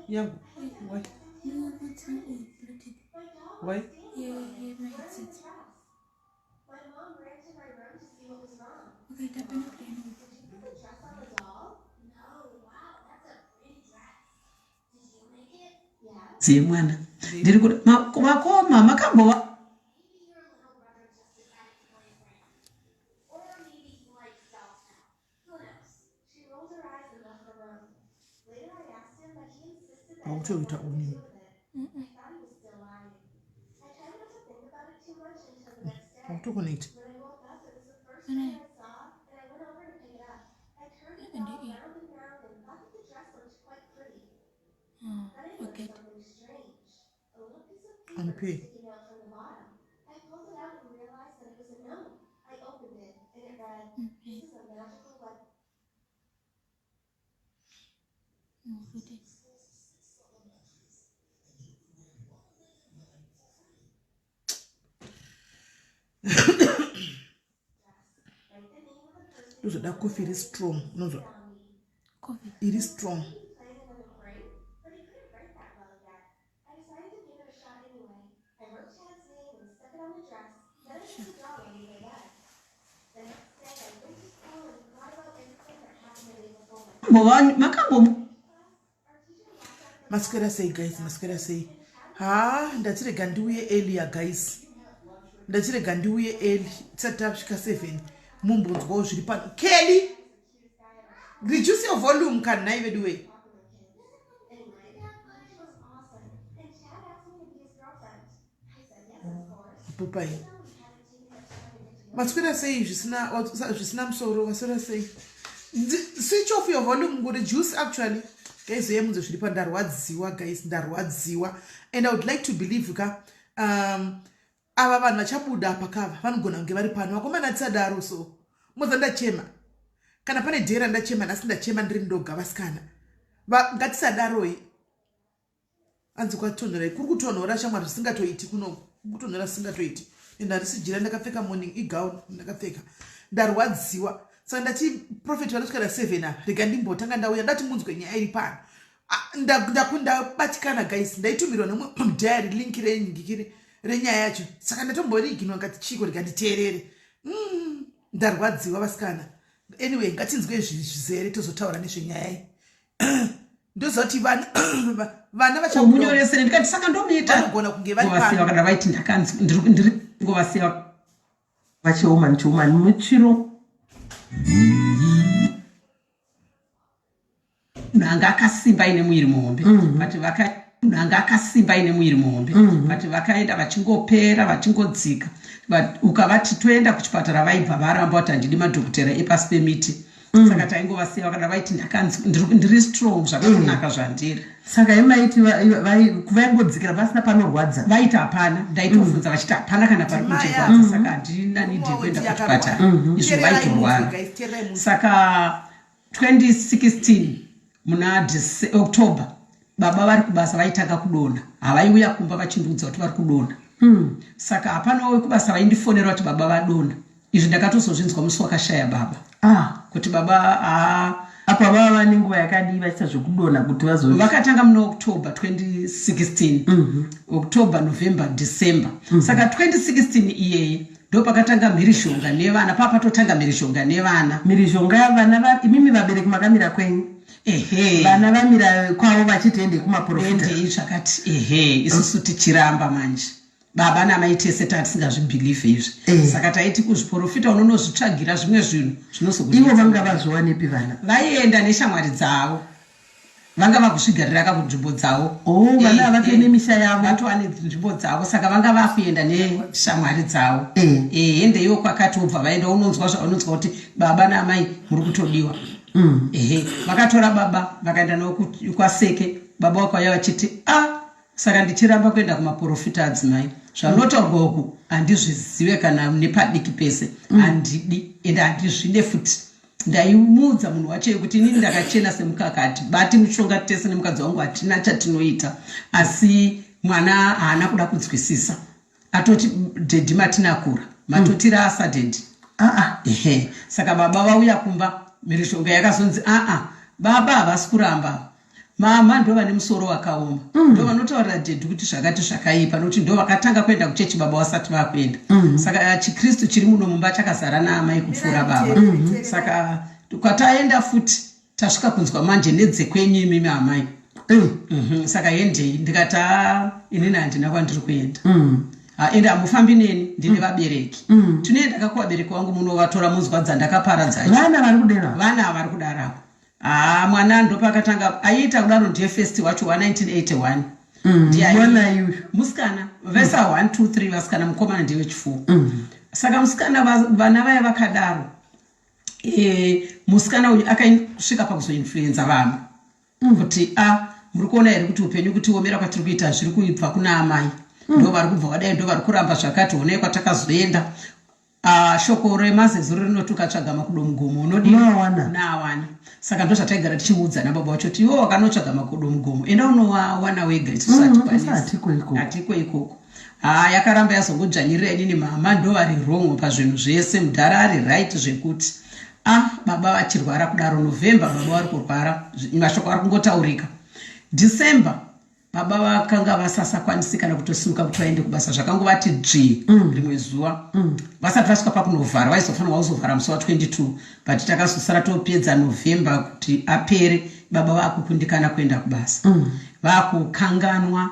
Young. Why? Why? Yeah, my headset. My mom ran to my room to see what was wrong. Okay, tap in again. Did you put the dress on the doll? No, wow, that's a pretty dress. Did you make it? Yeah. See, mwana. Did you go? Mama, come over. Maybe your little brother just decided to play a prank. Or maybe he likes dolls now. Who knows? She rolled her eyes and left the room. Later I asked him, but he insisted that I'll he tell you had that nothing to one. do with it. I thought he was still lying. I tried not to think about it too much until the next day. I'll talk on it. When I woke up, it was the first thing I saw, and I went over to pick it up. I turned it all round and round and thought that the dress looked quite pretty. Then I noticed something strange. A little piece of paper sticking out from the bottom. I pulled it out and realized that it was a note. I opened it, and it read, "This is a magical weapon." That coffee is strong. No, Coffee. it is strong. But he couldn't write that well yet. I decided to give it a shot anyway. I wrote Chad's name and stuck it on the dress. Then I put the doll on my bed. The next day I went to school and thought about everything that happened the day before. Mascara say, guys. Mascara say. Ndachire gandiuye earlier, guys. Ndachire gandiuye early. Setup shika 7. Mumbunzwe zviri pano. Kelly, reduce your volume. Can I even do it? Pupai. Mascara say zvisina musoro. Mascara say switch off your volume. Go reduce actually. Guys, we munzwe zviri pa Ndarwadziwa, guys. Ndarwadziwa. And I would like to believe ava vanhu vachabuda pakava vanogona kunge vari pano vakomana tisadaro. So moza ndachema kana pane dhera ndachema nasi ndachema ndiri ndoga vasikana ngatisadaroi. Anzi kwatonhorai kuri kutonhora shamwari zvisingatoiti kuno kutonhora zvisingatoiti. Ende harisi jira ndakapfeka morning egown ndakapfeka. Ndarwadziwa saka ndati profeti vanosvikara 7 apa rega ndimbotanga ndauya ndati munzwe nyaya iri pano. Ndabatikana guys, ndaitumirwa nemwe diary link renyingikire renyaya yacho saka ndatomborigina ngati chiko rikanditeerere. Ndarwadziwa vasikana. Anyway, ngatinzwe zvizere tozotaura nezvenyaya iyi. Ndozoti vana vachamunyoresere ndikati saka ndomuita vanogona kunge vari pano. Vasiya kana vaiti ndakanzi ndiri ngovasiya vacheuma muchiro nanga akasimba ine mwiri muhombe but nanga akasimba ine mwiri muhombe but vakaenda vachingopera vachingodzika. But ukavati toenda kuchipatara vaibva varamba kuti handidi madhokotera epasi pemiti. Saka taingovasiya kana vaiti ndakanzi ndiri strong zvakanaka zvandiri. Saka imaiti vaingodzikira pasina panorwadza. Vaiti hapana. Ndaitobvunza vachiti hapana kana pari kuchirwadza. Saka handina nidhi yekuenda kuchipatara. Izvo vaitorwara. Saka 2016 muna October baba vari kubasa vaitanga kudonha. Havaiuya kumba vachindiudza kuti vari kudonha. Saka hapana wekubasa vaindifonera kuti baba vadonha. Izvi ndakatozozvinzwa musi wakashaya baba. Kuti baba apa vava nenguva yakadii vachiita zvekudonha kuti vakatanga muna October 2016. October, November, December. Saka 2016 iyeye ndo pakatanga mhirishonga nevana. Papatotanga mhirishonga nevana. Mhirishonga yavana imimi vabereki makamira kwenyu. Vana vamira kwavo vachitiende kumaprofita. Zvakati isusu tichiramba manje. Baba namai tese tatisingazvibhilieve izvi. Saka taiti kuzviprofita unonozvitsvagira zvimwe zvinhu zvinozokuita. Ivo vanga vazowanepi vana? Vaienda neshamwari dzavo. Vanga vakuzvigariraka kunzvimbo dzavo. Vana havatoe nemisha yavo. Vatova nenzvimbo dzavo. Saka vanga vakuenda neshamwari dzavo. Ende iwo kwakati ubva vaenda unonzwa zvaunonzwa kuti baba namai muri kutodiwa. Vakatora baba vakaenda nawo kwaseke. Baba wakauya vachiti saka ndichiramba kuenda kumaprofita adzimai. Zvanotaurwa uku handizvizive kana nepadiki pese. Handidi ende handizvine futi. Ndaimuudza munhu wacho kuti inini ndakachena semukakati. Bati mushonga tese nemukadzi wangu hatina chatinoita. Asi mwana haana kuda kunzwisisa. Atoti dhedhi matinakura. Matotira asa dhedhi. Saka baba vauya kumba mhirizhonga yakazonzi baba havasi kuramba, mama ndo vane musoro wakaoma, ndo vanotaurira dhedhi kuti zvakati zvakaipa, nokuti ndo vakatanga kuenda kuchechi baba vasati vakuenda. Saka chikristu chiri muno mumba chakazara naamai kupfuura baba. Saka kwataenda futi tasvika kunzwa manje nedzekwenyu imimi amai. Saka endei, ndikati inini handina kwandiri kuenda. Ende hamufambi neni, ndine vabereki. Tinoenda kakuvabereki wangu munovatora munzwa dzandakaparadzacho. Vana vari kudarako. Mwana ndo pakatanga aita kudaro ndiye first wacho wa 1981. Mwana yuyu musikana vesa 1 2 3 vasikana mukomana ndiwe chifu. Saka musikana vana vaya vakadaro. Musikana uyu akasvika pakuzoinfluenza vanhu. Kuti muri kuona here kuti upenyu kuti omera kwatiri kuita zviri kuibva kuna amai. Ndo vari kubva vadai, ndo vari kuramba zvakati, honai kwatakazoenda. Shoko remazezuro rinotuka tsvaga makudo mugomo unodii nawana. Saka ndo zvataigara tichiudza nababa wacho kuti iwo wakanotsvaga makudo mugomo, enda unowawana wega, hatiko ikoko. Yakaramba yazongodzvanyirira inini mama ndo vari wrong pazvinhu zvese, mudhara ari right zvekuti baba vachirwara kudaro. November baba vari kurwara, mashoko ari kungotaurika. December baba vakanga vasasakwanisi kana kutosimuka kuti vaende kubasa, zvakangovati dzvi rimwe zuva. Vasati vasvika pakunovhara, vaizofanirwa kuzovhara musi wa22, but takazosara topedza November kuti apere, baba vakukundikana kuenda kubasa. Vakukanganwa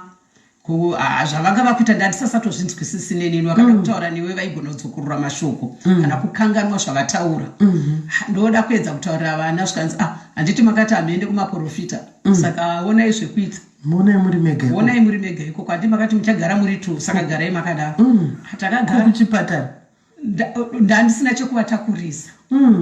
zvavanga vakuita, ndandisasatozvinzwisisi nenini. Vakada kutaura newe vaigona kudzokorora mashoko kana kukanganwa zvavataura. Ndoda kuedza kutaurira vana zvikanzi handiti makati hamende kumaprofita. Saka onai zvekuita, monai muri mega ikoko, handi makati muchagara muri 2, saka garai makadaro. Takagara kuchipatara, ndandisina chekuvatakurisa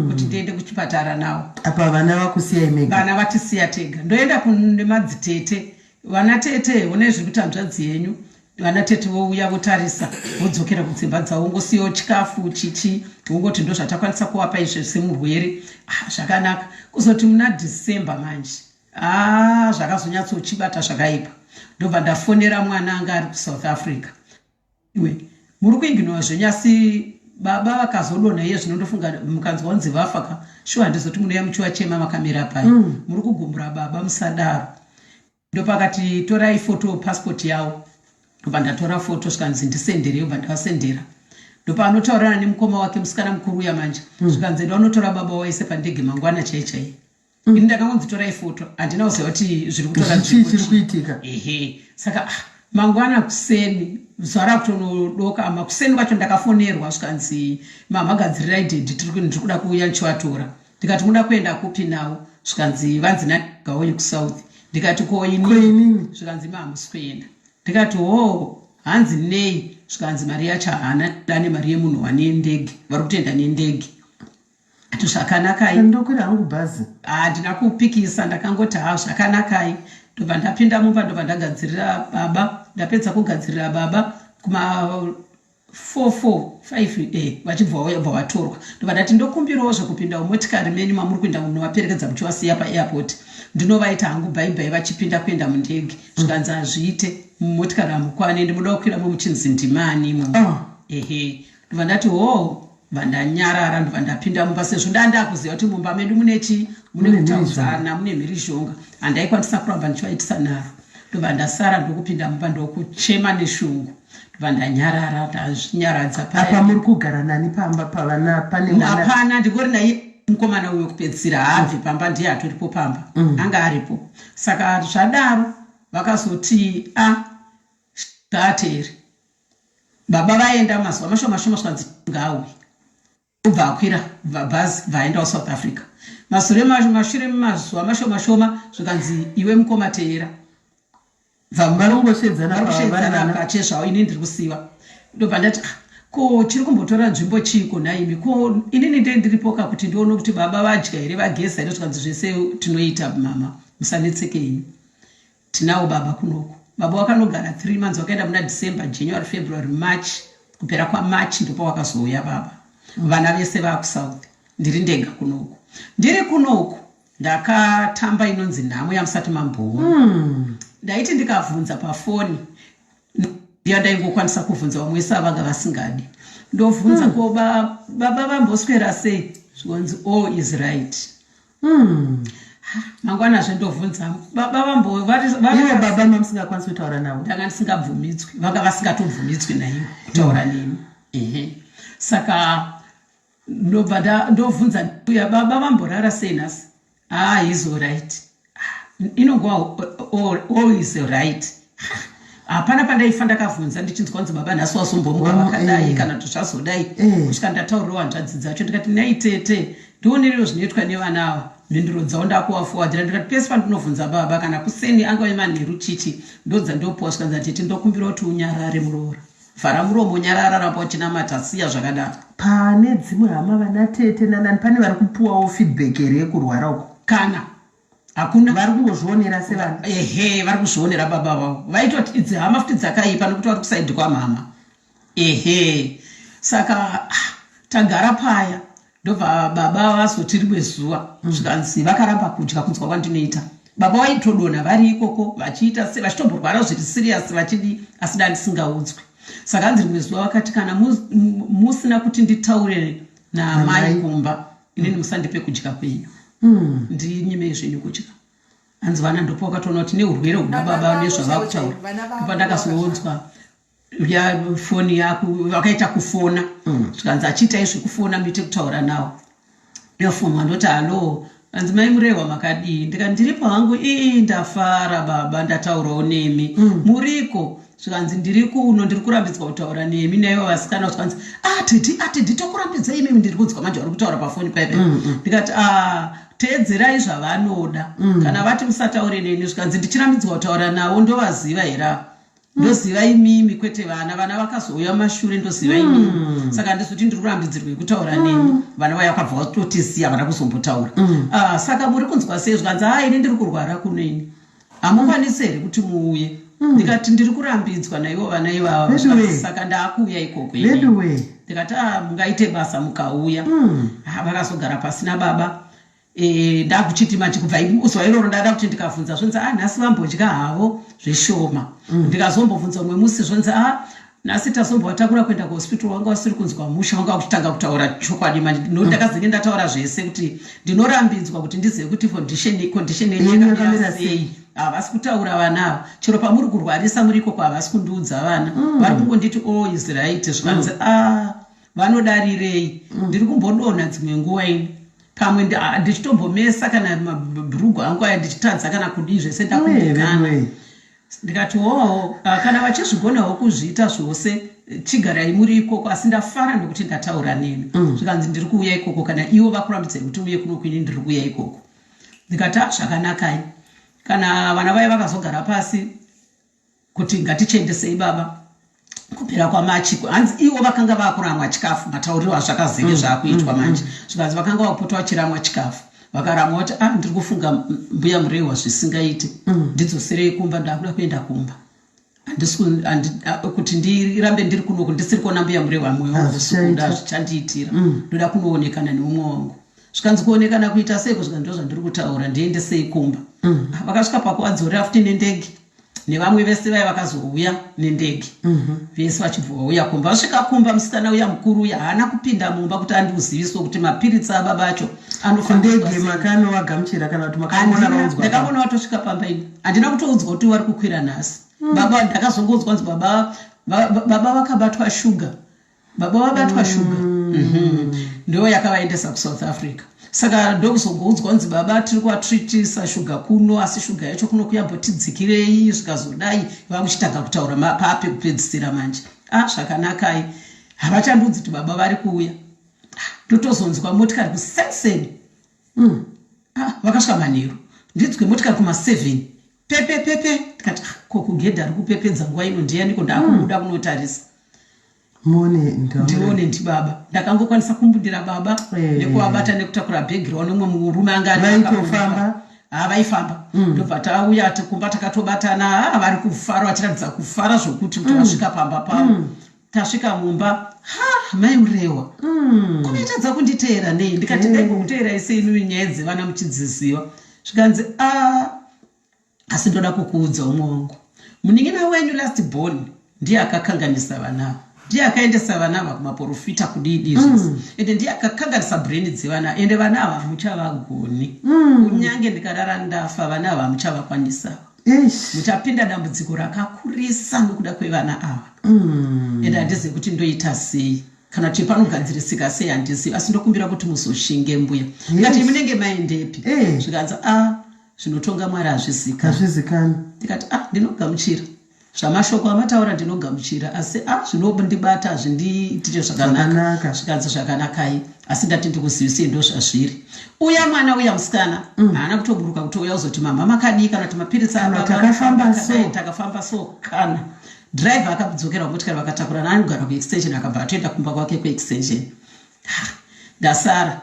kuti ndiende kuchipatara navo. Apa vana vakusiyai mega? Vana vatisiya tega. Ndoenda kune madzitete. Vana tete, honai zviri kuita hanzvadzi yenyu. Vana tete vouya votarisa, vodzokera kudzimba dzavo, ngosiyo chikafu chichi, ngoti ndo zvatakwanisa kuvapa izvo semurwere. Zvakanaka. Kuzoti muna December manje zvakazonyatsochibata zvakaipa. Ndobva ndafonera mwana anga ari kuSouth Africa. Iwe muri kuinginwa zvenyasi baba vakazodonha iye zvinondofunga mukanzwa kunzi vafaka. Shuwa ndizoti munoya muchiwachema makamera pai. Muri kugumbura baba musadaro. Ndopakati torai foto passport yavo. Ndobva ndatora foto zvikanzi ndisendere, ndobva ndavasendera. Ndopanotaurana nemukoma wake musikana mukuru uya manje. Zvikanzi ndaunotora baba waise pandege mangwana chaichai. Ini ndakangonzitorai foto, handina kuziva kuti zviri kutora zviri kuitika. Saka mangwana kuseni zuva rakutonodoka, kuseni kwacho ndakafonerwa zvikanzi mama gadzirirai dhedhi, ndiri kuda kuuya ndichivatora. Ndikati muda kuenda kupi nawo? Zvikanzi vanzi nagauye kuSouth. Ndikati koinini? Zvikanzi hamusi kuenda. Ndikati hanzi nei? Zvikanzi mari yacho haana, dane mari yemunhu wane ndege, vari kutoenda nendege. Ati zvakanakai? Ndokwira hangu bhazi. Handina kupikisa, ndakangoti zvakanakai. Ndobva ndapinda mumba, ndobva ndagadzirira baba. Ndapedza kugadzirira baba kuma 4-5 vachibva vauya bva vatorwa. Ndobva ndati ndokumbirawo zvekupinda mumotikari menyu mamuri kuenda munovaperekedza muchivasiya paAirport. Ndinovaita hangu bhai vachipinda kuenda mundege. Zvikanzi hazviite, mumotikari hamukwane, ndimuda kukwira muchinzi ndimani. Ndobva ndati vandanyarara, ndobva ndapinda mumba, sezvo ndandakuziva kuti mumba medu mune kutaudzana, mune mhirizhonga, handaikwanisa kuramba ndichivaitisa naro. Ndobva ndasara ndokupinda mumba ndokuchema neshungu. Ndobva ndanyarara, ndazvinyaradza paya. Apa muri kugara nani pamba pavana pane mwana? Hapana, ndingori naye mukomana uyo kupedzisira haabve pamba, ndiye hatoripo pamba, anga aripo. Saka zvadaro vakazoti zvaateri. Baba vaenda mazuva mashoma zvikanzi ngauye. Ubva akwira bhazi vaenda kuSouth Africa. Mashure mazuva mashoma zvikanzi iwe mukoma teera. Varongosedzana pachezvavo, ini ndiri kusiva. Ndobva ndati ko chiri kumbotora nzvimbo chiko naimi, ko inini ndiripoka kuti ndione kuti baba vadya here, vageza here. Zvikanzi zvese tinoita mama, musanetseke ini. Tinawo baba kunoko. Baba wakanogara 3 months, wakaenda muna December, January, February, March. Kupera kwaMarch ndipo wakazouya baba. Vana vese vakuSouth, ndiri ndega kunoko. Ndiri kunoko ndakatamba inonzi nhamo yamusati mamboona. Ndaiti ndikabvunza pafoni, ndiyo ndaingokwanisa kubvunza vamwe vese vanga vasingadi. Ndobvunza ko baba vamboswera sei? zvikonzi all is right. Mangwana zvendovhunza baba vambo ivo baba mamusingakwanisi kutaura navo. Ndanga ndisingabvumidzwi, vanga vasingatobvumidzwi naivo kutaura nemi. Saka ndobva ndovhunza uya baba vamborara sei nhasi. He's all right. Inongova all is right. Hapana pandaifa ndakavhunza ndichinzwa kunzi baba nhasi wasombomuka vakadai kana kuti zvazodai kusvika ndataurira hanzvadzi dzacho ndikati naitete ndionerewo zvinoitwa nevana ava mhinduro dzavo ndakuvafuwadhira ndikati pese pandinovhunza baba kana kuseni angave manheru chichi ndodza ndopuwa svikanza tete ndokumbira kuti unyarare muroora vhara muromo unyarara ramba uchinamata siya zvakadaro. Pane dzimwe hama vana tete nanani pane vari kupuwawo feedback here yekurwara uko kana hakuna vari kungozvionera sevana vari kuzvionera baba vavo vaitoti idzi hama futi dzakaipa nokuti vari kusaidhi kwamama saka tagara paya ndobva baba vazotiri kwezuva zvikanzi vakaramba kudya kunzwa kwandinoita baba vaitodonha vari ikoko vachiita se vachitomborwara zviri siriyasi vachidi asi dandisingaudzwi saka anzi rimwe zuva vakati kana musina kuti nditaure namai kumba inini musandipe kudya kwenyu ndinyimei zvenyu kudya. Hanzi vana ndopo vakatoona kuti neurwere huda baba nezvavakutaura ipa ndakazoonzwa ya foni yako vakaita kufona zvikanzi achiitai zvekufona muite kutaura nawo yofoma ndoti halo hanzi mai murehwa makadii ndikati ndiripo hangu ndafara baba ndataurawo nemi muriko zvikanzi ndiri kuno ndiri kurambidzwa kutaura nemi naivo vasikana zvikanzi tedi tokurambidzai imimi ndiri kunzwa manje vari kutaura pafoni paipai ndikati teedzerai zvavanoda kana vati musataure neni zvikanzi ndichirambidzwa kutaura navo ndovaziva hera ndoziva imimi kwete vana vakazouya mashure ndoziva imimi saka ndizoti ndiri kurambidzirwe kutaura neni vana vaya vakabva vatotisiya vana kuzombotaura saka muri kunzwa sei zvikanzi ini ndiri kurwara kuneni hamukwanisi here kuti muuye ndikati ndiri kurambidzwa naivo vana ivava saka ndaakuuya ikoko ndikati mungaite basa mukauya vakazogara pasina baba ndakuchiti manje kubva zuva iroro ndada kuti ndikavhunza zvonzi nhasi vambodya havo zveshoma ndikazombobvunza umwe musi zvonzi nhasi tasombovatakura kuenda kuhospital wanga usiri kunzwa musha wanga kutanga kutaura chokwadi manje ndakazenge ndataura zvese kuti ndinorambidzwa kuti ndizive kuti condition yenyu yakamira sei havasi kutaura vanavo chero pamuri kurwarisa muri ikoko havasi kundiudza vana vari kungonditi all is right zvikanzi vanodarirei ndiri kumbodonha dzimwe nguva ini pamwe ndichitombomesa kana mabhurugu angu aya ndichitadza kana kudii zvese ndakumbekana ndikati kana vachizvigonawo kuzviita zvose chigarai muri ikoko asi ndafara ndokuti ndataura nemi zvikanzi ndiri kuuya ikoko kana ivo vakurambidzai kuti uye kuno kwini ndiri kuuya ikoko ndikati zvakanakai kana vana vaye vakazogara pasi kuti ngatichiendesei baba kupera kwamachi hanzi ivo vakanga vakuramwa chikafu matauriro azvakazenge zvaakuitwa manje zvikanzi vakanga vakupota vachiramwa chikafu vakaramwa kuti ndiri kufunga mbuya murehwa zvisingaiti ndidzoserei kumba ndakuda kuenda kumba kuti ndirambe ndiri kunoku ndisiri kuona mbuya murehwa mweyousukunda zvichandiitira ndoda kunoonekana neumwe wangu zvikanzi kuonekana kuita seiko zvikanzi ndo zvandiri kutaura ndiendesei kumba vakasvika pakuvadzorera futi nendege nevamwe vese vai vakazouya nendege vese vachibva vauya kumba vasvika kumba musikana uya mukuru uya haana kupinda mumba kuti andiuziviswe kuti mapiritsi ababa acho anofandege makanoagamuchira kana kuti ndakaona watosvika pamba ini handina kutoudzwa kuti vari kukwira nhasi baba ndakazongodzwa nzi baba vakabatwa shuga baba vabatwa shuga ndo yakavaendesa kuSouth Africa saka ndokuzongoudzwa nzi baba tiri kuvatritisa shuga kuno asi shuga yacho kuno kuyambotidzikirei zvikazodai vakuchitanga kutaura pape kupedzisira manje zvakanakai havachandudzi kuti baba vari kuuya ndotozonzwa motikari ku6 vakasvika manheru ndidzwe motikari kuma7 pepe tikati kokugedha ari kupepedza nguva ino ndiyaniko ndaakubuda kunotarisa ndione ndi baba ndakangokwanisa kumbundira baba nekuvabata nekutakura bhegi rao nemwe murume angavaifamba ndobva tauya kumba takatobatana vari kufara vachiratidza kufara zvokuti kuti vasvika pamba pavo tasvika mumba mai murehwa kumetadza kunditeera nei ndikati ndaingokuteera ise inu nyaya dzevana muchidziziva zvikanzi asi ndoda kukuudza umwe wangu munin'ina wenyu last born ndiye akakanganisa vanavo ndiye akaendesa vana ava kumaprofita kudidi izvozvo ende ndiye akakanganisa brain dzevana ende vana ava hamuchavagoni kunyange ndikarara ndafa vana ava hamuchavakwanisa muchapinda dambudziko rakakurisa nokuda kwevana ava ende handizivi kuti ndoita sei kana kuti panogadzirisika sei handizivi asi ndokumbira kuti muzoshinge mbuya ndikati munenge maendepi zvikanza zvinotonga Mwari hazvizikani ndikati ndinogamuchira zvamashoko amataura ndinogamuchira asi zvinondibata hazvindiitire zvakanaka zvikanzi zvakanakai asi ndati ndikuzivisei ndo zvazviri uya mwana uya musikana haana kutoburuka kuti uya uzoti mama makadii kana kuti mapiritsi takafamba so kana driver akabudzokera motikari vakatakura naanogara kuextension akabva atoenda kumba kwake kuextension ndasara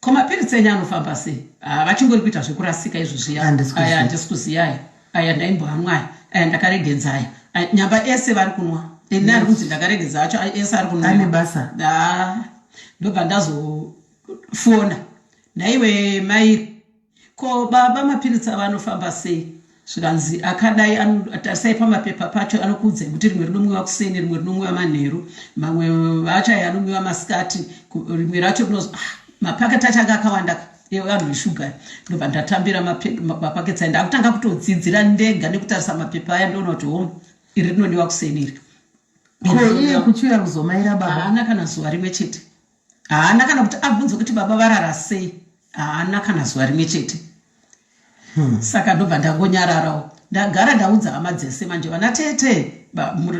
komapiritsi enye anofamba sei vachingori kuita zvekurasika izvozviya aya handisi kuziyaya aya ndaimboamwaya aya ndakaregedzaya nyamba ese vari kunwa ene ari kunzi ndakaregedza acho ese ari kunwa ane basa ndobva ndazofona naiwe mai ko baba mapiritsi avanofamba sei zvikanzi akadai atarisai pamapepa pacho anokuudzai kuti rimwe rinomwiwa kuseni rimwe rinomwiwa manheru mamwe vacho aya anomwiwa masikati rimwe racho rinozi mapaketi acho anga akawanda vanhu veshuga ndobva ndatambira mapaketsi aya ndakutanga kutodzidzira ndega nekutarisa mapepa aya ndoona kuti iri rinodiwa kuseni iri iye kuchiuya kuzomaira baba haana kana zuva rimwe chete haana kana kuti abvunze kuti baba varara sei haana kana zuva rimwe chete saka ndobva ndangonyararawo ndagara ndaudza hama dzese manje vana tete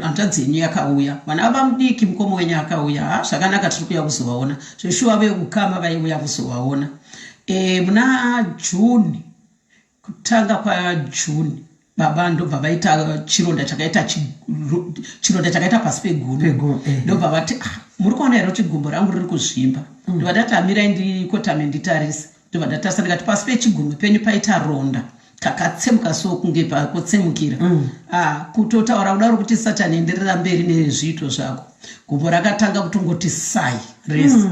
hanzvadzi yenyu yakauya vana ava mudiki mukoma wenyu akauya zvakanaka tiri kuya kuzovaona zveshuwa vekukama vaiuya kuzovaona muna Juni kutanga kwaJuni baba ndobva vaita chironda chakaita pasi pegumbo ndobva vati muri kuona here kuti gumbo rangu riri kuzvimba ndobva ndati amirai ndikotame nditarisa ndobva ndatarisa ndikati pasi pechigumbo penyu paita ronda kakatsemuka so kunge pakutsemukira kutotaura kudaro kuti Satani enderera mberi nezviito zvako gumbo rakatanga kutongoti sai rese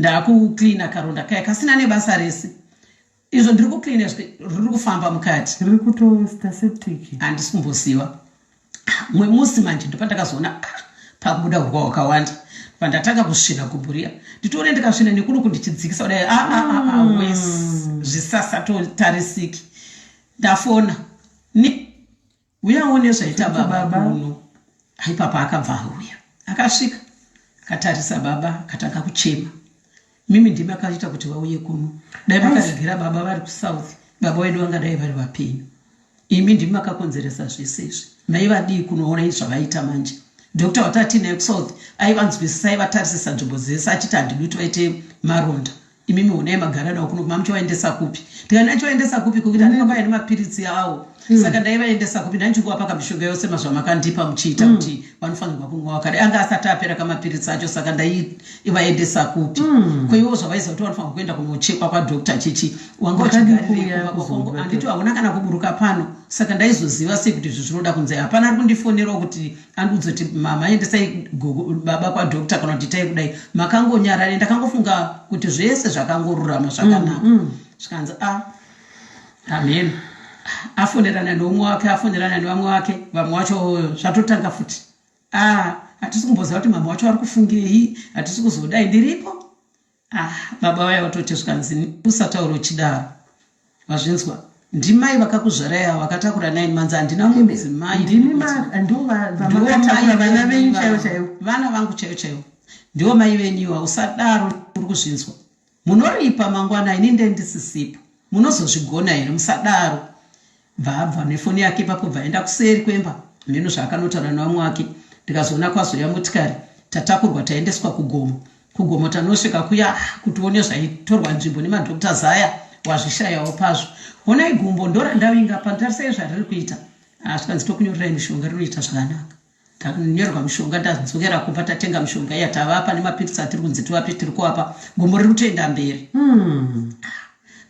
ndakuklina karonda kaya kasina nebasa rese izvo ndiri kuklina riri kufamba mukati riri kutosta septic handisi kumbosiwa mwe musi manje ndopandakazoona pakubuda urwa hwakawanda pandatanga kusvina gumburia nditoone ndikasvina nekuno kundichidzikisa kudai wes zvisasatotarisiki ndafona uyawo nezvaita baba uno haipapa akabva auya akasvika akatarisa baba akatanga kuchema mimi ndimi akaita kuti vauye kuno dai vakaregera baba vari kusouth baba wedu vangadai vari vapenyu imi ndimi makakonzeresa zvese izvi maivadii kunoona izvavaita manje Dr. watati nekusouth aivanzwisisa aivatarisisa nzvimbo dzese achiti handidi kuti vaite maronda imimi honai magara navo kuno mamuchovaendesa kupi ndikanachovaendesa kupi kukuti handingavaine mapiritsi avo saka ndaivaendesa kupi ndaichinguvapaka mishonga yose mazvamakandipa muchiita kuti vanofanirwa kunwa wakadai anga asati apera kamapiritsi acho saka ndaivaendesa kupi kwaivo zvavaiziva kuti vanofanirwa kuenda kunochekwa kwadokta chichi wanga uchigarirei hauna kana kuburuka pano saka ndaizoziva sei kuti izvi zvinoda kunzai hapana ari kundifonerawo kuti andiudze kuti mama endesai baba kwadokta kana kuti itai kudai makangonyarare ndakangofunga kuti zvese zvakangorurama zvakanaka zvikanzi amen afonerana neumwe wake afonerana nevamwe wake vamwe vacho zvatotanga futi hatisi kumboziva kuti mama wacho ari kufungei hatisi kuzodai ndiripo baba vaya vatoti zvikanzi usatauro uchidaro wazvinzwa ndimai vakakuzvaraya vakatakura 9 manzi handina vana vangu chaivo chaivo ndivo mai venyuwa usadaro uri kuzvinzwa munoripa mangwana ininde ndisisipo munozozvigona here musadaro bva nefoni yake ipapo bvaenda kuseri kwemba mhino zvaakanotaura nevamwe wake ndikazoona kwazoya motikari tatakurwa taendeswa kugomo tanosvika kuya kuti one zvaitorwa nzvimbo nemadokta zaya wazvishayawo pazvo honai gumbo ndorandavinga pantarisai zvariri kuita zvikanzi tokunyorerai mishonga rinoita zvakanaka tanyorerwa mishonga ndadzokera kumba tatenga mishonga iya tavapa nemapiritsi atiri kunzi tivape tiri kuwapa gumbo riri kutoenda mberi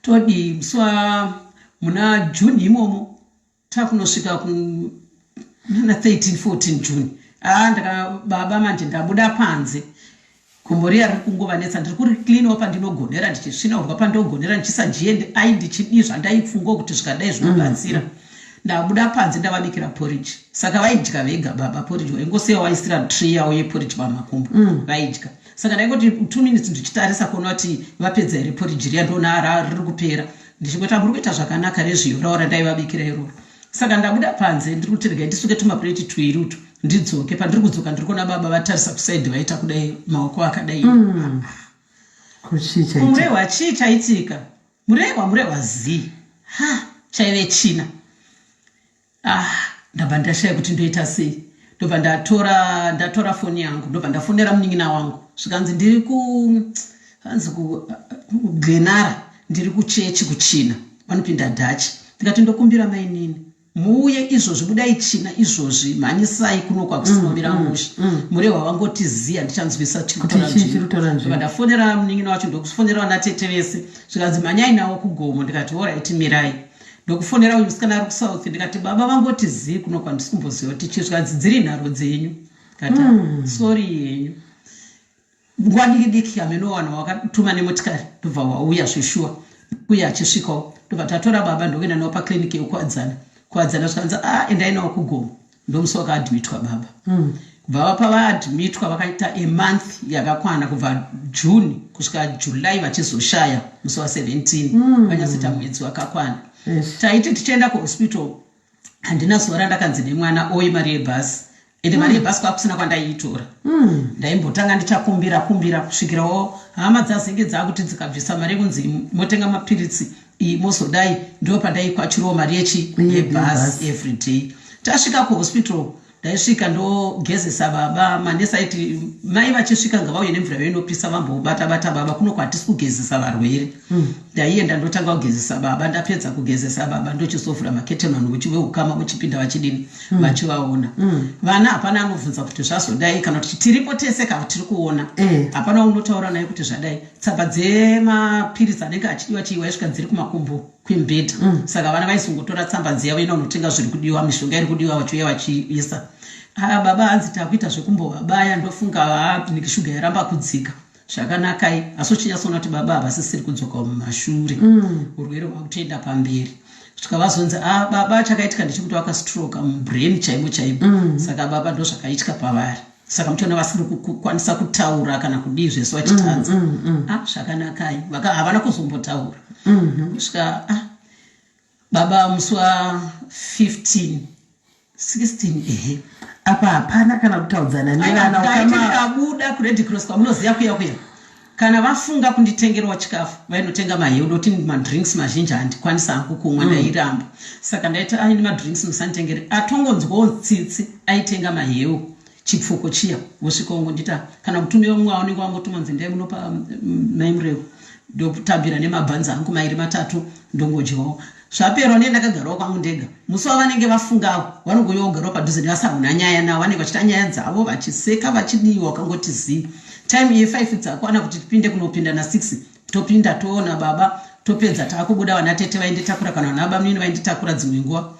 todi musi muna Juni imomo takunosvika kuna 13-14 Juni baba manje ndabuda panze gumbo riya riri kungovanetsa ndiri kuri klinawo pandinogonera ndichisvinaurwa pandinogonera ndichisajiende ndichidii zvandaifunga kuti zvikadai zvinobatsira ndabuda panze ndavabikira porridge saka vaidya vega baba porridge waingosiya waisira tray yawo yeporridge pamakumbo vaidya saka ndaingoti 2 minutes ndichitarisa kuona kuti vapedza here porridge riya ndona riri kupera ndichingoti muri kuita zvakanaka rezviyo raora ndaivabikira iroro saka ndabuda panze ndiri kuti regai ndisuke tumapureti 2 utu ndidzoke pandiri kudzoka ndiri kuona baba vatarisa kusaidhi vaita kudai maoko akadai murehwa chii chaitika murehwa zii chaive china ndabva ndashaya kuti ndoita sei ndobva ndatora foni yangu ndobva ndafonera munin'ina wangu zvikanzi ndiri kuglenara ndiri kuchechi kuchina vanopinda dhachi ndikati ndokumbira mainini muuye izvozvi budai china izvozvi mhanyisai kunokwa kusimbira musha murehwa wangoti ziya ndichanzwisa chikutoranzvimbo ndafonera munin'ina wacho ndokufonera vanatete vese zvikanzi mhanyai nawo kugomo ndikati oraiti mirai ndokufonera uyu musikana ari kusouth ndikati baba vangoti zii kunokwa ndisi kumboziva kuti chii zvikanzi dziri nharo dzenyu kati sori yenyu nguva diki amenowana wakatuma nemotikari ndobva wauya zveshuwa uye achisvikawo ndobva tatora baba ndokuenda nawo pakliniki yekuwadzana zvikanzi endai nawo kugomo ndomusi wakaadhmitwa baba kubva vapa vaadhmitwa vakaita amonth yakakwana kubva juni kusvika julai vachizoshaya musi wa17 vanyasita mwedzi wakakwana taiti tichienda kuhospital handina zuva randakanzi nemwana oye mari yebhasi ende mari yebhasi kwakusina kwandaiitora ndaimbotanga ndichakumbira kusvikirawo hama dzazenge dzakuti dzikabvisa mari yekunzi motenga mapiritsi mozodai ndo pandaikwachirawo mari yebhasi everyday tasvika kuhospital ndaisvika ndogezesa baba manesi aiti mai vachisvika ngavauye nemvura yoinopisa vambobata baba kuno kwatisi kugezesa varwere ndaienda ndotanga kugezesa baba ndapedza kugezesa baba ndochisovhura maketemani wechiveukama uchipinda vachidini vachivaona vana hapana anobvunza kuti zvazodai kana kuti tiripo tese kana tiri kuona hapana unotaura naye kuti zvadai tsamba dzemapiritsi anenge achidiwa chiiwaisvika dziri kumakumbo kwembedha saka vana vaizongotora tsamba dziya vaina unotenga zviri kudiwa mishonga iri kudiwa vachiuya vachiisa baba hanzi takuita zvekumbovabaya ndofunga nikishuga yaramba kudzika zvakanakai asi uchinyatsoona kuti baba havasisiri kudzoka mumashure urwere hwakutoenda pamberi zvikavazonzi baba chakaitika ndechekuti wakastroke mubrain chaimo saka baba ndo zvakaitika pavari saka mutiona vasiri kukwanisa kutaura kana kudii zvese vachitanza zvakanakai havana kuzombotaura kusvika baba musi wa15 16 apa hapana kana kutaudzana nevanaakabuda kured cross kwamunoziva kuya kana vafunga kunditengerwa chikafu vainotenga maheu ndoti madrinks mazhinji handikwanisa hangu kumwa ndairamba saka ndaiti aini madrinks musanditengere atongonzwawo tsitsi aitenga maheu chipfuko chiya vosvika ungo ndita kana mutumira mumwe waunenge wangotumanzi ndai munopa maimureu ndotambira nemabhanzi angu mairi matatu ndongodyawo zvaperwa nendakagarawo kwangu ndega musi wavanenge vafungawo vanongoyawo kugarawo padhuze nevasahuna nyaya navo vanenge vachita nyaya dzavo vachiseka vachidiwa wakangoti zii time ye5 dzakwana kuti tipinde kunopinda na6 topinda toona baba topedza taakubuda vanatete vainditakura kana vanaba munini vainditakura dzimwe nguva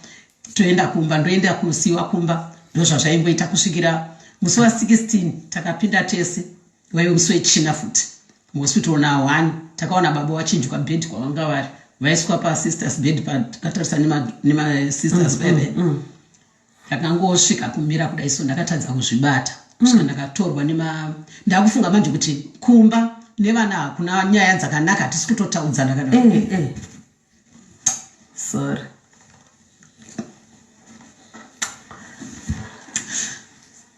toenda kumba ndoenda kunosiyiwa kumba ndozvazvaimboita kusvikira musi wa16 takapinda tese vaive musi wechina futi muhospital na1 takaona baba wachinjwa bed kwavanga vari vaiswa pasisters bed pakatarisa nemasisters bebe ndakangosvika kumira kudai so ndakatadza kuzvibata kusvika ndakatorwa ndakufunga manje kuti kumba nevana hakuna nyaya dzakanaka hatisi kutotaudzana kana sorry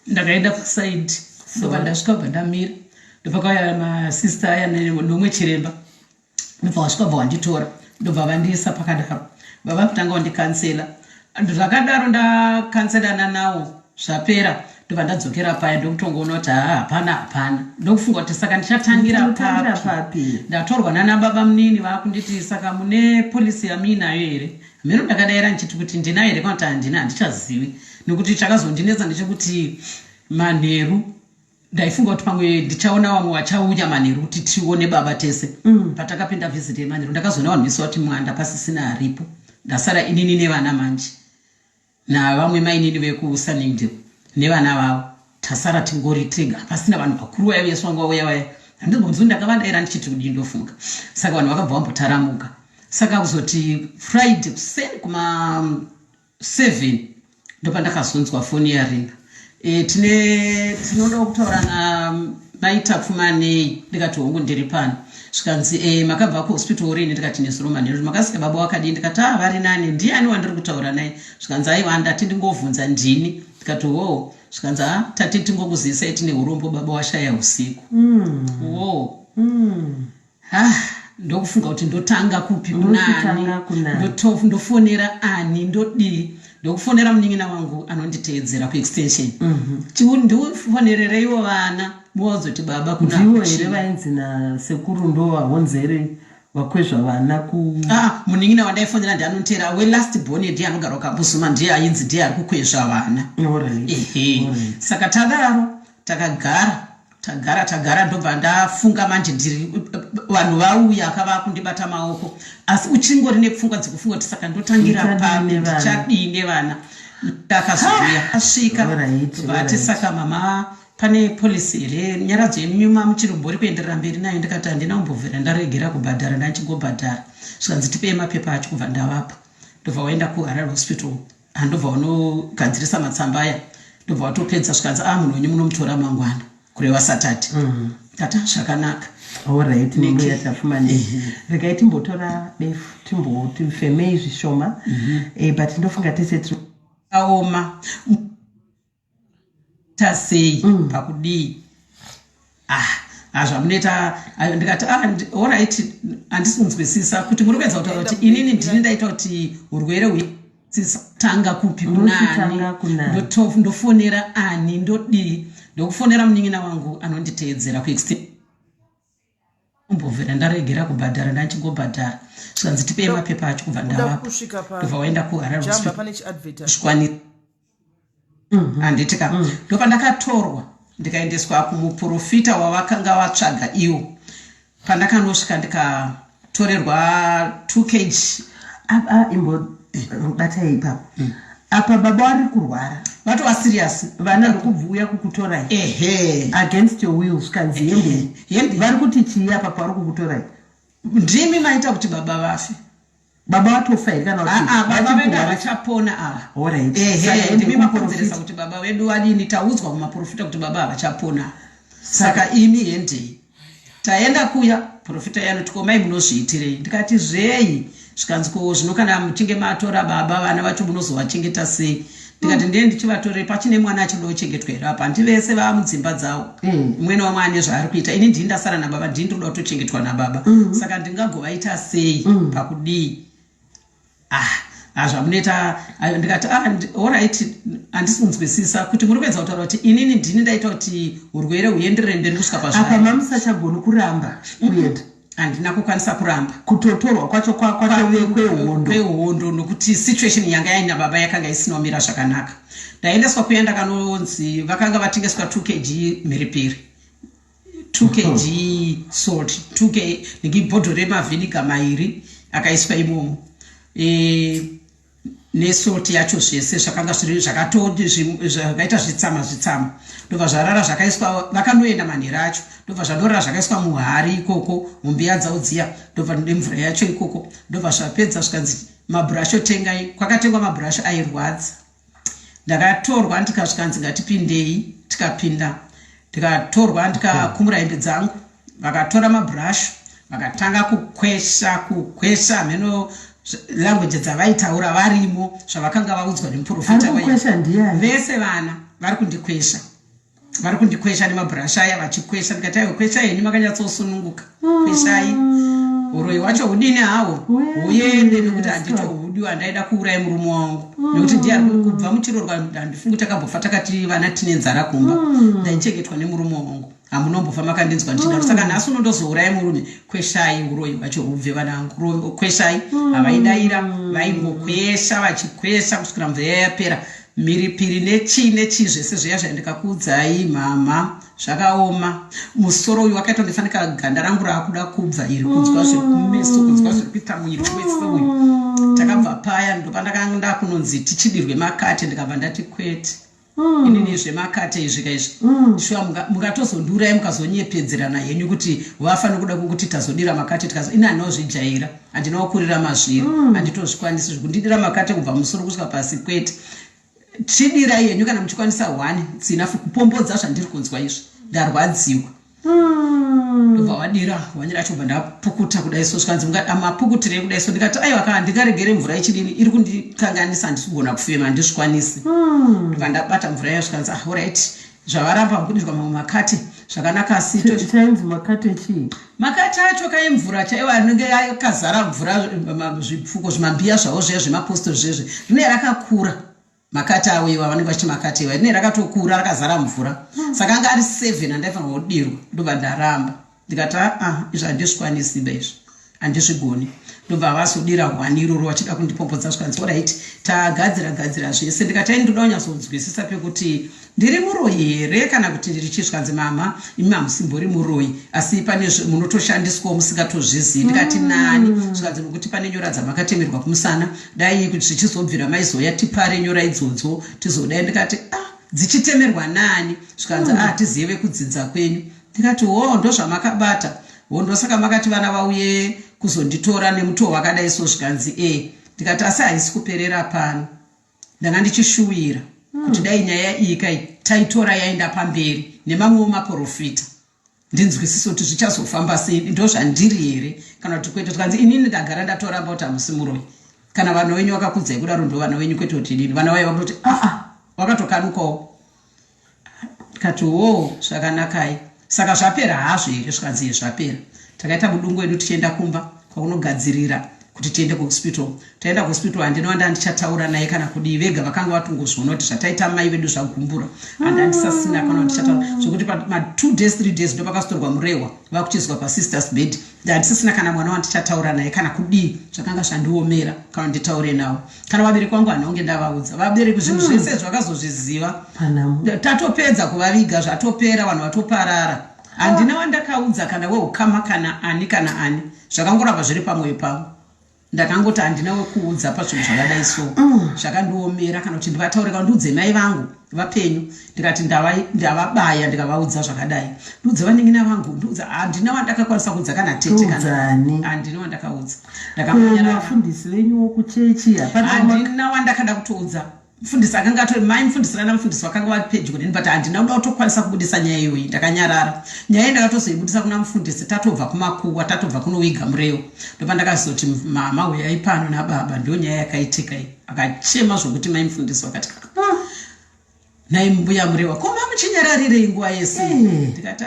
ndakaenda kusaidi so ndasvika bva ndamira ndopakauya masista aya nomwe chiremba ndobva vasvika bva vanditora ndobva vandiisa pakadaro baba kutanga vandikansela zvakadaro ndakanselana nawo zvapera ndobva ndadzokera paya ndokutongoona kuti hapana ndokufunga kuti saka ndichatangira papi ndatorwa nana baba munini vakunditi saka mune polisi yamii nayo here mheno ndakadaira ndichiti kuti ndinayo here kana kuti handina handichazivi nekuti chakazondinetsa ndechekuti manheru ndaifunga kuti pamwe ndichaona vamwe vachauya manheru kuti tione baba tese patakapinda vhiziti yemanheru ndakazoona vanhu vese vati mwanda pasisina aripo ndasara inini nevana manje navamwe mainini vekusaningdale nevana vavo tasara tingori tega pasina vanhu vakuru vaya veswa nguva uya vaya handizonzi ndakavadaira ndichiti kudii ndofunga saka vanhu vakabva vambotaramuka saka kuzoti friday kuseni 7 ndopandakazonzwa foni yaringa. Tinoda kutaura naitapfumanei ndikati hongu ndiri pano. Zvikanzi makabva kuhospital rini ndikati nesuromanero makasika baba wakadii ndikati vari nani ndiani wandiri kutaura naye. Zvikanzi aiwa ndati ndingovhunza ndini ndikati wo. Zvikanzi tati tingokuzisai tine urombo baba washaya usiku. Wo. Ndokufunga kuti ndotanga kupi kunani ndofonera ani ndodii ndokufonera munin'ina wangu anonditeedzera kuextension ndiufonerereiwo vana mowazoti baba ndiwo here vainzi nasekuru ndo wahonzere wakwezva vana munin'ina wandaifonera ndianotera welast born ndiye anogara ukambusuma ndiye ainzi ndiye ari kukwezva vana. Saka tadaro tagara ndobva ndafunga manje ndiri vanhu vauya akava kundibata maoko asi uchingori nepfungwa dzekufunga kuti saka ndotangira pame ndichadii nevana. Ndakazouya asvika vati saka mama pane polisi here nyaradzo yenyuma muchirombori kuenderera mberi nayo ndikati handina kumbobvira ndaregera kubhadhara ndachingobhadhara. Zvikanzi tipei mapepa acho kubva ndavapa ndobva waenda kuharare hospital handobva unogadzirisa matsamba aya ndobva watopedza. Zvikanzi munhu wenyu munomutora mangwana kureva Saturday. Tata zvakanaka. Alright, ninge yatafumane. Regai timbotora tifemei zvishoma. But ndofunga tese aoma tasei pakudii. Zvamuneta ndikati alright handisi kunzwisisa kuti muri kuedza kutaura kuti inini ndini ndaita kuti urwere tanga kupi kunani ndofonera ani ndodii ndokufonera munin'ina wangu anonditeedzera kuextension umbovhera ndaregera kubhadhara ndachingobhadhara. Zvikanzi tipei mapepa acho kubva ndavapa ndobva waenda kuharare hospital handitika ndopandakatorwa ndikaendeswa kumuprofita wavakanga vatsvaga iwo. Pandakanosvika ndikatorerwa 2 kg batai ipapo apa baba vari kurwara vatova serious vana ndokubvuya kukutorai against your will. Zvikanzi hembe vari kuti chii apa pavari kukutorai? Ndimi maita kuti baba vafe. Baba vatofa here kana baba vedu havachapona ava. Ndimi makonzeresa kuti baba vedu vadini taudzwa kumaprofita kuti baba havachapona. Saka imi hendei taenda kuya profita yanoti komai munozviitirei ndikati zvei. Zvikanzi zvino kana muchinge matora baba vana vacho munozovachengeta sei? Ndikati ndiye ndichivatorei pachine mwana achidochengetwa here apa handi vese vava mudzimba dzavo umwe wamwe ane zvaari kuita ini ndini ndasara nababa ndini ndoda kutochengetwa nababa saka ndingagovaita sei pakudii? Zvamuneta ndikati alright handisi kunzwisisa kuti muri kuedza kutaura kuti inini ndini ndaita kuti urwere huenderere mberi kusvika apa mamusachagoni kuramba kuenda. Handina kukwanisa kuramba kutotorwa kwacho kwehondo nokuti situation yanga yaina baba yakanga isina kumira zvakanaka. Ndaendeswa kuya ndakanonzi vakanga vatengeswa 2 kg mhiripiri 2 kg salt 2 kg ndingibhodho remavhiniga mairi akaiswa imomo nesalt yacho zvese zvakanga zviri zvakaita zvitsama ndobva zvarara zvakaiswa vakanoenda manhero acho ndobva zvanorara zvakaiswa muhari ikoko mumbiya dzavo dziya ndobva nemvura yacho ikoko ndobva zvapedza. Zvikanzi mabhurasho tengai kwakatengwa mabhurasho airwadza. Ndakatorwa ndikasvikanzi ngatipindei tikapinda ndikatorwa ndikakumura hembe dzangu vakatora mabhurasho vakatanga kukwesha mheno language dzavaitaura varimo zvavakanga vaudzwa nemuprofita vese vana vari kundikwesha nemabhurasho aya vachikwesha. Ndikati aiwa kweshai heni makanyatsosununguka kweshai uroi wacho hudini hawo huyende nekuti handitohudiwa ndaida kuuraya murume wangu nekuti ndiye ari kubva muchirorwa. Handifungi takambofa takati vana tine nzara kumba ndaichengetwa nemurume wangu hamunombofa makandinzwa ndichidaro. Saka nhasi unondozouraya murume kweshai uroi wacho hubve vana vangu kweshai. Havaidaira vaingokwesha vachikwesha kusvikira mvura yapera. Mhiripiri nechi zvese zviya zvandikakuudzai mama zvakaoma. Musoro uyu wakaita ndifanika ganda rangu raakuda kubva iri kunzwa zviri kumeso kunzwa zviri kuita mwiri wese uyu. Takabva paya ndopandakanga kunonzi tichidirwe makate ndikabva ndati kwete inini zvemakate izvi kaizvi shuwa mungatozondurai mukazonyepedzerana henyu kuti wafana kuda kuti tazodira makate inanozvijaira handinokurira mazviri handitozvikwanisi zvekundidira makate kubva musoro kusvika pasi kwete chidirai henyu kana muchikwanisa 1 sinafu kupombodza zvandiri kunzwa izvi ndarwadziwa ndobva wadira wanyira chobva ndapukuta kudai so zvikanzi amapukutirei kudai so ndikati aiwa kana ndingaregere mvura ichidini iri kundikanganisa handisigona kufema handizvikwanisi ndobva ndabata mvura yayo zvikanzi alright zvavaramba kudirwa mamwe makate zvakanaka chainzi makate chii makate acho kaimvura chaiwo anenge akazara mvura zvipfuko zvimambiya zvavo zviya zvemaposto zvezve rine rakakura makate awiwa vanenge vachiti makate iwa rine rakatokura rakazara mvura saka anga ari 7 handaifanirwa kudirwa ndobva ndaramba ndikati izvi handizvikwanisi bezvi handizvigoni ndobva vasodira 1 iroro vachida kundipombodza zvikanzi orit tagadzira zvese ndikati ndoda kunyatsonzwisisa pekuti ndiri muroyi here kana kuti ndiri chizvikanzi mama imi hamusimbori muroyi asi pane munotoshandiswawo musingatozvizivi ndikati nani zvikanzi nokuti pane nyora dzamakatemerwa kumusana dai kuti zvichizobvira maizoya tipare nyora idzodzo tizodai ndikati dzichitemerwa nani zvikanzi tizive kudzidza kwenyu ndikati ndozvamakabata ndosaka makati vana vauye kuzonditora nemutoo wakadai so zvikanzi ndikati asi haisi kuperera pano ndanga ndichishuwira kuti dai nyaya iyi kai taitora yaenda pamberi nemamwewo maprofita ndinzwisisa kuti zvichazofamba sei ndozvandiri here kana kuti kwete tikanzi inini ndagara ndatoramba kuti hamusi muroyi kana vana venyu vakakudzai kudaro ndo vana venyu kwete kuti dini vana vayo vakutoti wakatokanukawo ndikati zvakanakai saka zvapera hazvo here zvikanzi zvapera takaita mudungu wedu tichienda kumba kwaunogadzirira kuti tiende kuhospital taenda kuhospital handinowanda ndichataura naye kana kudii vega vakanga vatongozviona kuti zvataita mai vedu zvagumbura handandisasina kana ndichataura zvokuti ma2 days 3 days ndo pakastorwa murehwa vakuchizwa pasisters bed handisasina kana mwana wandichataura naye kana kudii zvakanga zvandiomera kana nditaure nawo kana vabereki vangu hanonge ndavaudza vabereki zvinhu zvese zvakazozviziva tatopedza kuvaviga zvatopera vanhu vatoparara handina wandakaudza kana weukama kana ani zvakangoramba zviri pamwoyo pangu ndakangoti handina wekuudza pazvinhu zvakadai so zvakandiomera kana kuti ndivataurika ndiudze mai vangu vapenyu ndikati ndavabaya ndikavaudza zvakadai ndiudze vaning'ina vangu ndiudza handina wandakakwanisa kuudza kana tete handina wandakaudza ndakavafundisi venyu wokuchechi handina wandakada kutoudza mufundisi akanga atori mai mufundisi rana mufundisi vakanga vari pedyo neni but handina kuda kutokwanisa kubudisa nyaya iyoyi ndakanyarara nyaya iyi ndakatozoibudisa kuna mufundisi tatobva kumakuwa tatobva kunowiga mureo ndopa ndakazoti mama huyai pano nababa ndio nyaya yakaitika iyi akachema zvokuti mai mufundisi vakati nai mbuya murehwa koma muchinyararirei nguva yese ndikati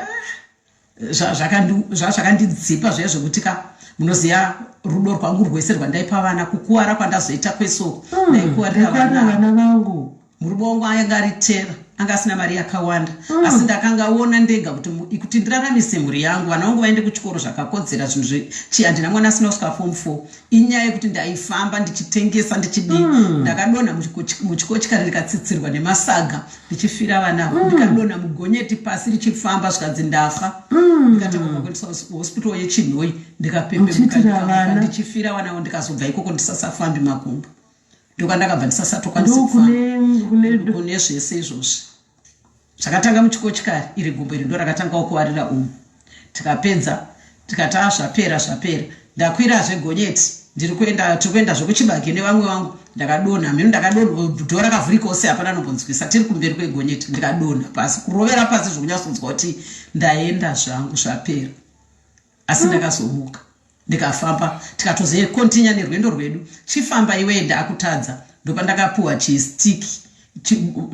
zvakandidzipa zvaya zvekutika munoziva rudo rwangu rwese rwandaipa vana kukuwara kwandazoita kweso ndaikuwarira vana vangu murume wangu anga ari tera anga asina mari yakawanda asi ndakangaona ndega kuti ndiraramise mhuri yangu vana vangu vaende kuchikoro zvakakodzera zvinhu handina mwana asina kusvika form 4 inyaya yekuti ndaifamba ndichitengesa ndichidii ndakadonha muchikochikari rikatsitsirwa nemasaga ndichifira vanavo ndikadonha mugonyeti pasi richifamba zvikanzi ndafa ndikatanga kuendesa hospital yechinhoi ndikapepemuka ndichifira vanavo ndikazobva ikoko ndisasafambi makumbo ndokandakabva ndisasatokwanisa kune zvese izvozvi zvakatanga muchikochikari iri gumbo iri ndo rakatanga kuwarira umu tikapedza tikati zvapera ndakwirazve gonyeti tiri kuenda zvekuchibage nevamwe vangu ndakadonha mhino ndho rakavhurika ose hapana anombonzwisa tiri kumberi kwegonyeti ndikadonha pasi kurovera pasi zvokunyatsonzwa kuti ndaenda zvangu zvapera asi ndakazomuka ndikafamba tikatozokontinya nerwendo rwedu chifamba iwe ndakutadza ndopa ndakapuwa chistiki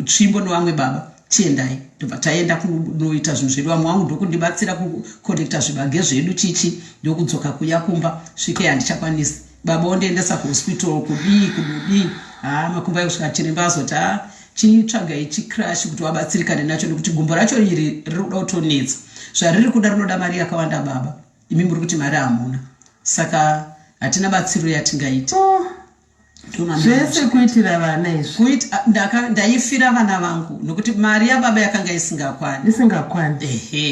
tsvimbo nevamwe baba chiendai ndobva taenda kunoita zvinhu zvedu vamwe vangu ndokundibatsira kukonekta zvibage zvedu chichi ndokudzoka kuya kumba svike handichakwanisi baba ondiendesa kuhospital kudii makumba ekusvika chiremba azoti chitsvagai chicrash kuti wabatsirikane nacho nekuti gumbo racho iri riri kutonetsa zvariri kuda rinoda mari yakawanda baba imi muri kuti mari hamuna saka hatina batsiro yatingaita zvese kuitira vana izvi ndaifira vana vangu nokuti mari yababa yakanga isingakwani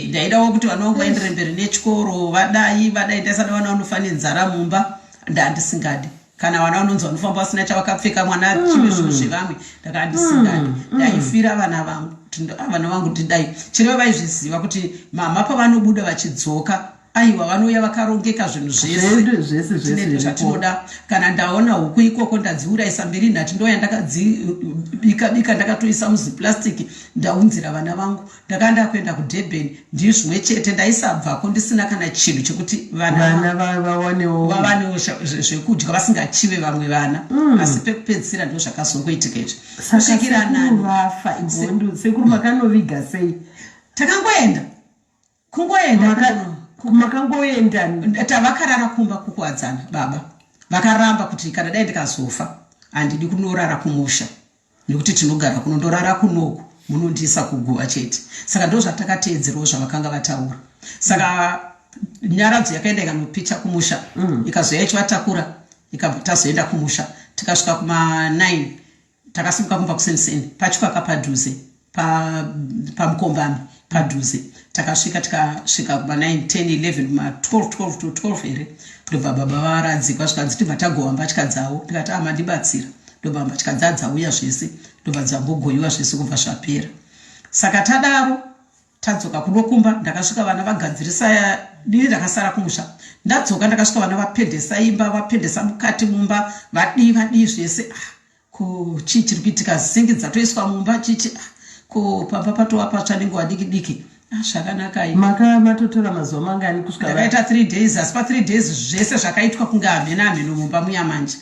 ndaidawo kuti vana vangu vaendere mberi nechikoro vadai ndaisada vana vanofane nzara mumba ndandisingadi kana vana vanonzi vanofamba vasina chavakapfeka mwana chive zvinhu zvevamwe ndakandisingani ndaifira vana vangu kuti dai chireva vaizviziva kuti mama pavanobuda vachidzoka aiwa vanouya vakarongeka zvinhu zvese zvatinoda kana ndaona huku ikoko ndadziurayisa mbiri nhati ndoya ndakadzibika ndakatoisa muziplastiki ndaunzira vana vangu ndakanda kuenda kudurban ndii zvimwe chete ndaisabvako ndisina kana chinhu chekuti vana vavanewo zvekudya vasingachive vamwe vana asi pekupedzisira ndo zvakazongoitika izvi kusvikira vafa sekuru makanoviga sei takangoenda kungoenda makangoenda tavakarara kumba kukuwadzana baba vakaramba kuti kana dai ndikazofa handidi kunorara kumusha nekuti tinogara kunondorara kunoku munondiisa kuguva chete saka ndo zvatakateedzerawo zvavakanga vataura saka nyaradzo yakaenda ikanopicha kumusha ikazoya ichivatakura ikabva tazoenda kumusha tikasvika kuma9 takasimuka kumba kuseniseni pachikwaka padhuze pamukombami padhuze takasvika tikasvika kuma9 10 11 kuma12 to 12 here ndobva baba varadzikwa zvikanzi tibva tagowa mbatya dzavo ndikati amandibatsira ndobva mbatya dzadzauya zvese ndobva dzambogoyiwa zvese kubva zvapera saka tadaro tadzoka kunokumba ndakasvika vana vagadzirisa dii ndakasara kumusha ndadzoka ndakasvika vana vapendesa imba vapendesa mukati mumba vadii zvese ko chii chiri kuitika zingi dzatoiswa mumba chichi ko pamba patova patsva nenguva diki zvakanaka matotora mazuva mangani kusvika ndakaita 3 days asi pa3 days zvese zvakaitwa kunge hamheno mumba muya manje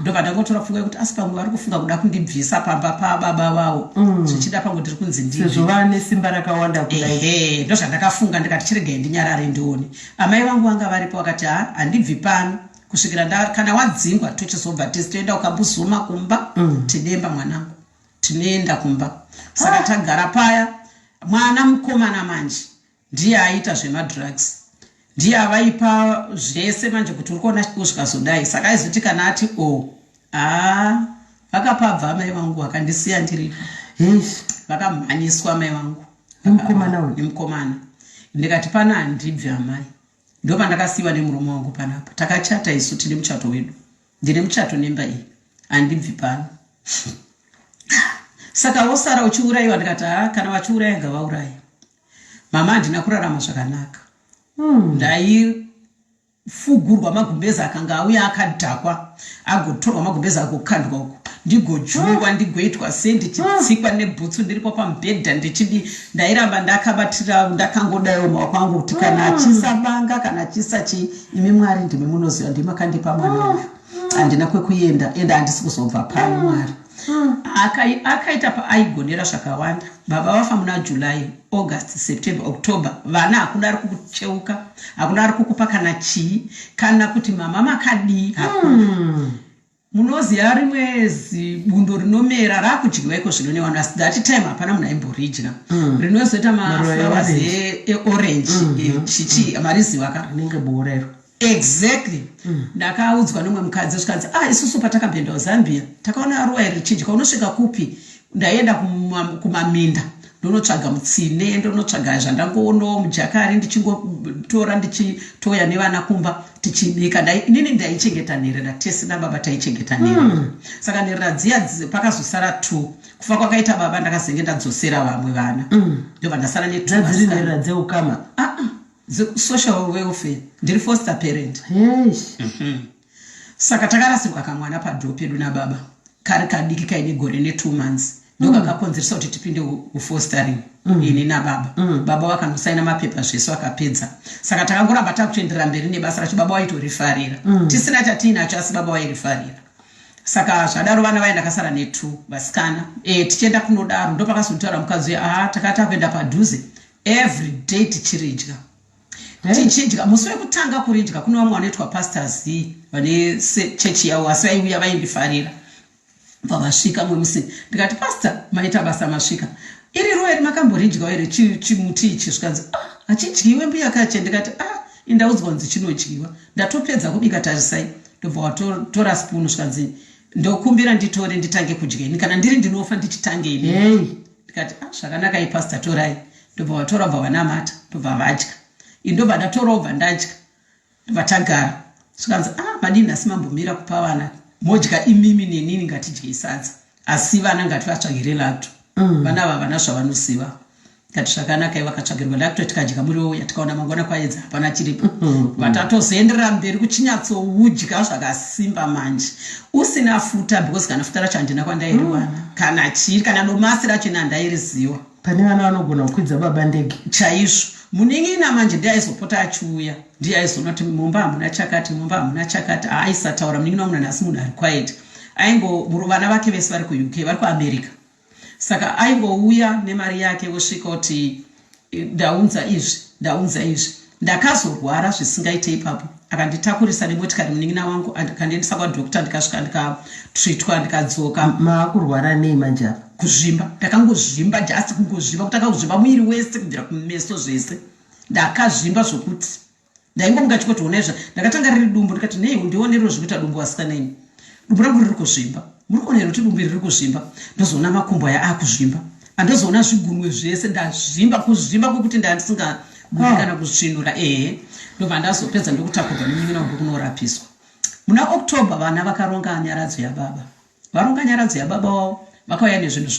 ndobva ndangotora pfungwa yekuti asi pamwe vari kufunga kuda kundibvisa pamba pababa vavo zvichida pangu ndiri kunzi sezvo vane simba rakawanda kudai ndo zvandakafunga ndikati chiregai ndinyarare ndione amai vangu vanga varipo vakati handibvi pano kusvikira kana wadzingwa tochizobva tisi toenda ukambozuma kumba tidemba mwanangu tinoenda kumba saka tagara paya mwana mukomana manje ndiye aita zvemadrugs ndiye avaipa zvese manje kuti uri kuona zvikazodai saka aizoti kana ati vakapabva mai vangu vakandisiya ndiripo vakamhanyiswa mai vangu nemukomana ndikati pana handibvi amai ndo pandakasiyiwa nemuromo wangu panapa takachata isu tine muchato wedu ndine muchato nemba iyi handibvi pano saka wosara uchiurayiwa ndikati kana vachiuraya ngavauraye mama handina kurarama zvakanaka ndaifugurwa magumbezi akanga auya akadhakwa agotorwa magumbezi agokandwa uko ndigojuwa ndigoitwa sendichitsikwa nebhutsu ndiripo pamubhedha ndichidi ndairamba ndakabatira ndakangodayo maoko angu kuti kana achisa banga kana achisa chii imi mwari ndimi munoziva ndimakandipa mwana uyu handina kwekuenda enda handisi kuzobva pano mwari akaita paaigonera zvakawanda baba vafa muna July, August, September, October vana hakuna ari kukucheuka hakuna ari kukupa kana chii kana kuti mama makadii hakuna munoziva rimwezi bundo rinomera rakudyiwa iko zvino nevanhu asi that time hapana munhu aimboridya rinozoita maflowers eorange chichi mariziwa rinenge borero exactly ndakaudzwa nomwe mukadzi zvikanzi isusu patakambenda kuzambia takaona ruwa iri richidya unosvika kupi ndaenda kumaminda ndonotsvaga mutsine ndonotsvaga zvandangoonawo mujakari ndichingotora ndichitoya nevana kumba tichibika inini ndaichengeta nherera tesi nababa taichengeta nherera saka nherera dziya pakazosara 2 kufa kwakaita baba ndakazenge ndadzosera vamwe vana ndobva ndasara nherera dzeukama social welfare ndiri foster parent saka takarasirwa kamwana padhoo pedu nababa kari kadiki kaine gore ne2 months ndokakakonzeresa kuti tipinde ufostering ini nababa baba vakanosaina mapepa zvese vakapedza saka takangoramba takutoenderera mberi nebasa racho baba waitorifarira tisina chatiinacho asi baba wairifarira saka zvadaro vana vaenda kasara ne2 vasikana tichienda kunodaro ndopakazotaura mukadzi uya takati akuenda padhuze every day tichiridya tichidya musi wekutanga kuridya kuna vamwe vanoitwa pastors vane chechi yavo asi vaiuya vaindifarira vavasvika mwe musi ndikati pastor maita basa masvika iri ruwa iri makamboridyawo iri chimuti ichi zvikanzi hachidyiwe mbuya kache ndikati indaudzwa kunzi chinodyiwa ndatopedza kubika tarisai ndobva watora spoon zvikanzi ndokumbira nditore nditange kudya kana ndiri ndinofa ndichitange ini ndikati zvakanaka ipastor torai ndobva watora bva vanamata ndobva vadya indobva ndatorawo bva ndadya ndobva tagara zvikanzi madini asi mambomira kupa vana modya imimi nenini ngatidye sadza asi vana ngativatsvagire lato vana ava vana zvavanosiva ngati zvakanaka ivakatsvagirwa lato tikadya muriwo uya tikaona mangwana kwaedza hapana chiripo vatatozoenderera mberi kuchinyatsoudya zvakasimba manje usina futa because kana futa racho handina kwandairiwana kana chiri kana domasi racho ina handairiziva pane vana vanogona kukwidza baba ndege chaizvo muningina manje ndiye aizopota achiuya ndiye aizoona kuti mumba hamuna chakati mumba hamuna chakati aisataura muningina wamuna nhasi munhu ari quiet vana vake vese vari kuuk vari kuamerica saka aingouya nemari yake wosvika kuti ndaunza izvi ndakazorwara zvisingaite ipapo akanditakurisa nemotikari munin'ina wangu akandiendesa kwadhokta ndikasvika ndikatritwa ndikadzoka. Maakurwara nei manje apa? Kuzvimba, ndakangozvimba just kungozvimba kutaka kuzvimba mwiri wese kubvira kumeso zvese ndakazvimba zvokuti ndaingomuka chikoti onezva ndakatanga riri dumbu ndikati nei ndionero zvikuita dumbu wasikaneni dumbu rangu riri kuzvimba muri kuona kuti dumbu riri kuzvimba ndozoona makumbo aya akuzvimba andozoona zvigunwe zvese ndazvimba kuzvimba kwekuti ndandisinga kana kusvinura ndobva ndazopedza ndokutakurwa nemunyina wangu kunorapiswa. Muna October vana vakaronga nyaradzo yababa varonga nyaradzo yababa wavo vakauya nezvinhu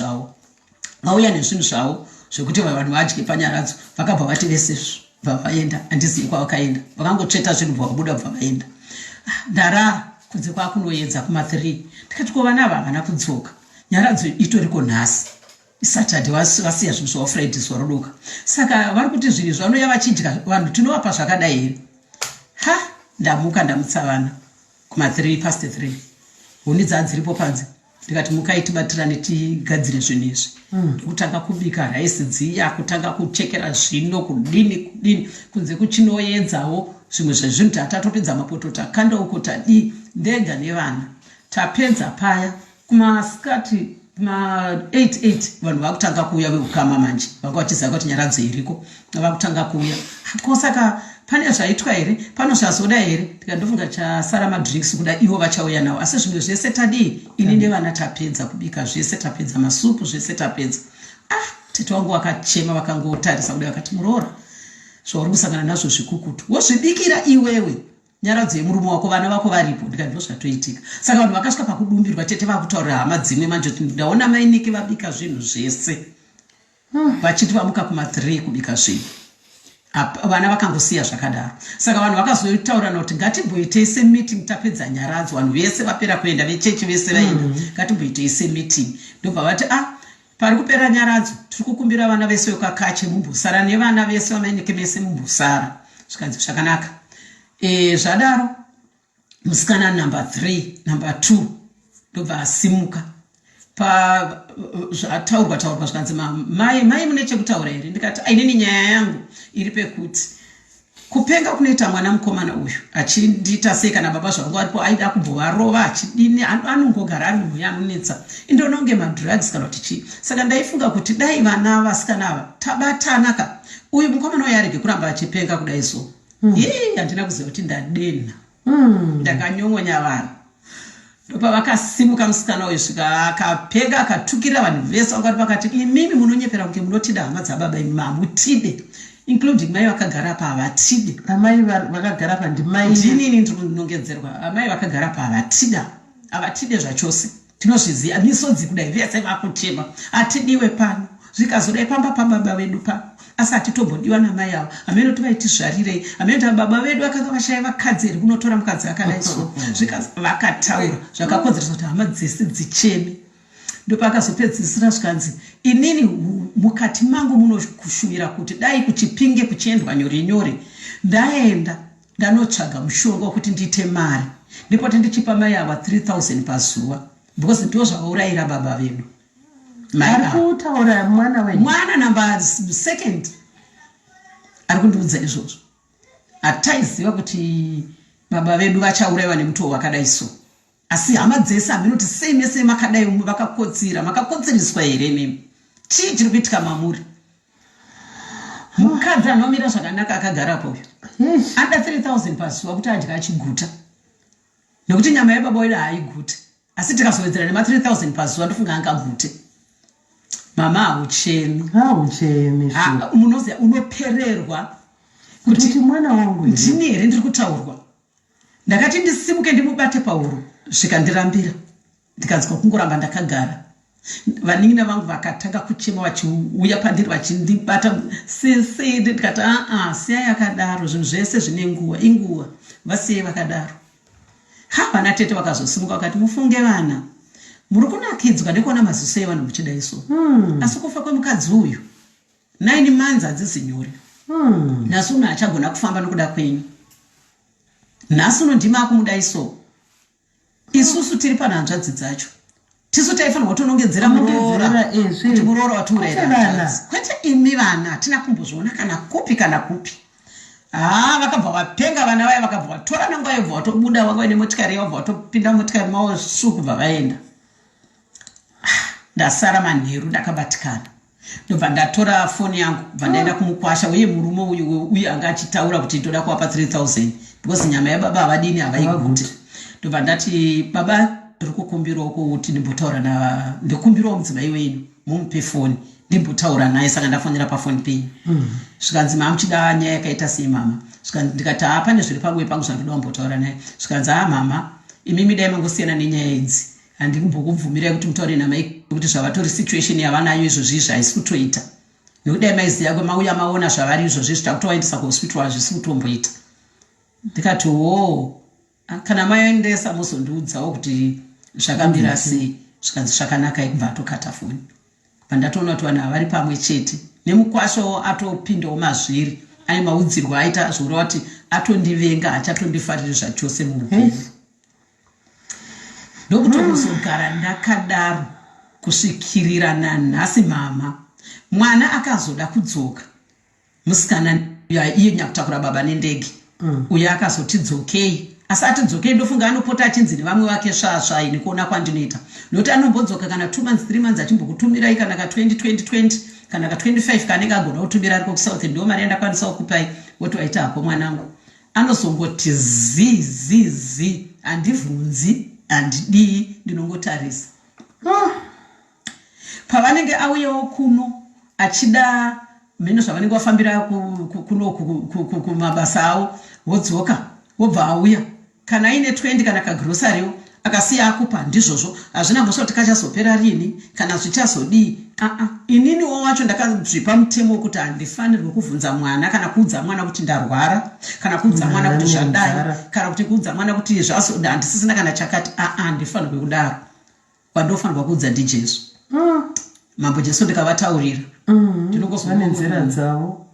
zvavo zvekuti vanhu vadye panyaradzo vakabva vati vesezvo vavaenda handizivi kwavakaenda vakangotsveta zvinhu vakabuda bva vaenda. Ndarara kunze kwakunoedza kuma3 ndikati vana ava havana kudzoka nyaradzo itoriko nhasi Saturday vasiya zvinhu zvavo Friday zuva rodoka saka vari kuti zvinhu zvanoya vachidya vanhu tinovapa zvakadai here. Ndamuka ndamutsa vana kuma3:03 huni dzadziripo panze ndikati mukai tibatirane tigadzire zvinhu izvi ndokutanga kubika raisi dziya kutanga kuchekera zvino kudini kunze kuchinoedzawo zvimwe zvezvinhu tatopedza mapoto takanda uko tadi ndega nevana tapedza paya kumasikati kuma8 vanhu vakutanga kuuya vekukama manje vakavatiziva kuti nyaradzo iriko vakutanga kuuya kosaka pane zvaitwa here pano zvazoda here tikandofunga chasara madrinks kuda ivo vachauya nawo asi zvimwe zvese tadii ini nevana tapedza kubika zvese tapedza masupu zvese tapedza. Tete wangu wakachema vakangotarisa kudai vakati muroora zvauri kusangana nazvo zvikukutu wozvibikira iwewe nyaradzo yemurume wako vana vako varipo ndikati ndozvatoitika saka vanhu vakasvika pakudumbirwa tete vakutaurira hama dzimwe manje kuti ndaona mainiki vabika zvinhu zvese vachiti vamuka kuma3 kubika zvinhu vana vakangosiya zvakadaro saka vanhu vakazotaurana kuti ngatimboitei semeeting tapedza nyaradzo vanhu vese vapera kuenda vechechi vese vaenda ngatimboitei semeeting ndobva vati pari kupera nyaradzo tiri kukumbira vana vese vekakache mumbosara nevana vese vamainike vese mumbosara zvikanzi zvakanaka. Zvadaro musikana number 3 number 2 ndobva asimuka zvataurwa zvikanzi mai mune chekutaura here ndikati ainini nyaya yangu iri pekuti kupenga kunoita mwana mukomana uyu achindiita sei kana baba zvangu aripo aida kumbovarova achidini anongogara ari mhuya anonetsa indononge madrugs kana kuti chii saka ndaifunga kuti dai vana vasikana ava tabatanaka uyu mukomana uyu arege kuramba achipenga kudai so handina kuziva kuti ndadena ndakanyongonya vanhu ndopa vakasimuka musikana uyu svika akapenga akatukira vanhu vese vakati pakati imimi munonyepera kunge munotida hama dzababa imi mamutide including mai vakagara pa havatide amai vakagara pa ndimai ndinini ndiri kunongedzerwa amai vakagara pa havatide zvachose tinozviziva misodzi kudai vese vakuchema atidiwe pano zvikazodai pamba baba vedu pano asi atitombodiwa namai avo amene kuti vaiti zvarirei amene kuti baba vedu vakanga vashaya vakadzi here kunotora mukadzi akadai so vakataura zvakakonzeresa kuti hama dzese dzicheme ndopakazopedzisira zvikanzi inini mukati mangu munokushumira kuti dai kuchipinge kuchiendwa nyore ndaenda ndanotsvaga mushonga wekuti ndiite mari ndipoti ndichipa mai ava 3000 pazuva because ndo zvavaurayira baba vedu. Arikutaura mwana number 2 ari kundiudza izvozvo hataiziva kuti baba vedu vachaurayiwa nemutowo wakadai so asi hama dzese aminoti sei mese makadai umwe makakotsereswa here nemi chii chiri kuitika mamuri mukadzi anomira zvakanaka akagarapo uyu ada 3000 pazuva kuti adya achiguta nekuti nyama yebaba wedu haiguta asi tikazowedzera nema3000 pazuva ndofunga angagute. Mama hauchemi munoziva unopererwa kuti mwana wangu ndini here ndiri kutaurwa ndakati ndisimuke ndimubate pahuro zvikandirambira ndikanzwa kungoramba ndakagara. Vanin'ina vangu vakatanga kuchema vachiuya pandiri vachindibata sisi, ndikati siyai yakadaro, zvinhu zvese zvine nguva, inguva, vasiyei vakadaro. Vana tete vakazosimuka vakati, mufunge vana, muri kunakidzwa ndikuona maziso evanhu muchidai so. Asi kufa kwemukadzi uyu 9 months hadzisi nyore. Nhasi uno achagona kufamba nokuda kwenyu. Nhasi uno ndima akumudai so. Isusu tiri panhanzvadzi dzacho. Tisu taifanirwa kutonongedzera muroora kuti muroora watiurayira. Kwete imi vana hatina kumbozviona kana kupi kana kupi. Vakabva vapenga vana vaya, vakabva vatora nanguva yobva vatobuda, vangava nemotikari yavo vatopinda motikari mavo shu kubva vaenda. Ndasara manheru ndakabatikana. Ndobva ndatora foni yangu bva ndaenda kumukwasha, uye murume uyu anga achitaura kuti ndoda kuvapa 3000 because nyama yababa havadini havaiguti. Ndobva ndati, baba ndiri kukumbirawo kuti ndikumbirawo mudzimai wenyu mumupe foni ndimbotaura naye, saka ndafonera pafoni penyu. Zvikanzi mama muchida nyaya yakaita sei mama? Ndikati pane zviri pamwe pangu zvandoda kumbotaura naye. Zvikanzi mama, imimi dai mangosiyana nenyaya idzi, handimbokubvumirai kuti mutaure namai kuti zvavatori situation yavanayo izvozvizvi haisi kutoita. Nekuti maiziva kwemauya maona zvavari izvozvizvi takutovaendesa kuhospital hazvisi kutomboita. Ndikati kana maendesa muzondiudzawo kuti zvakamira sei. Zvikanzi zvakanaka, kubva atokata foni. Pandatoona kuti vanhu havari pamwe chete. Nemukwashawo atopindawo mazviri, ane maudzirwo aita zvoreva kuti atondivenga, hachatondifariri zvachose muupenyu. Ndokutokuzogara ndakadaro kusvikirira nanhasi mama. Mwana akazoda kudzoka, musikana iye nyakutakura baba nendege, uye akazoti dzokei. Asi atidzokei ndofunga anopota achinzi nevamwe vake svasvai nekuona kwandinoita. Nokuti anombodzoka kana 2 months 3 months achimbokutumirai kana ka 20 kana ka 25 kanenge agona kutumira ariko kusouth, ndio mari andakwanisa kukupai woti waita hako mwanangu. Anozongoti zizizi, handibvunzi, handidii, ndinongotarisa. Pavanenge auyawo kuno achida mhino zvavanenge vafambira kuno kumabasa avo, wodzoka wobva auya kana aine 20 kana kagrosario akasiya akupa, ndizvozvo. Hazvina mbosva kuti kachazopera rini kana zvichazodii. Ininiwo wacho ndakazvipa mutemo wekuti handifanirwe kuvhunza mwana kana kuudza mwana kuti ndarwara, kana kuudza mwana kuti zvadai, kana kuti kuudza mwana kuti zvazoda, handisisina kana chakati. Handifanirwe kudaro. Wandofanirwa kuudza ndiJesu. Mambo Jesu ndikavataurira. Ndinongozonenzera dzavo.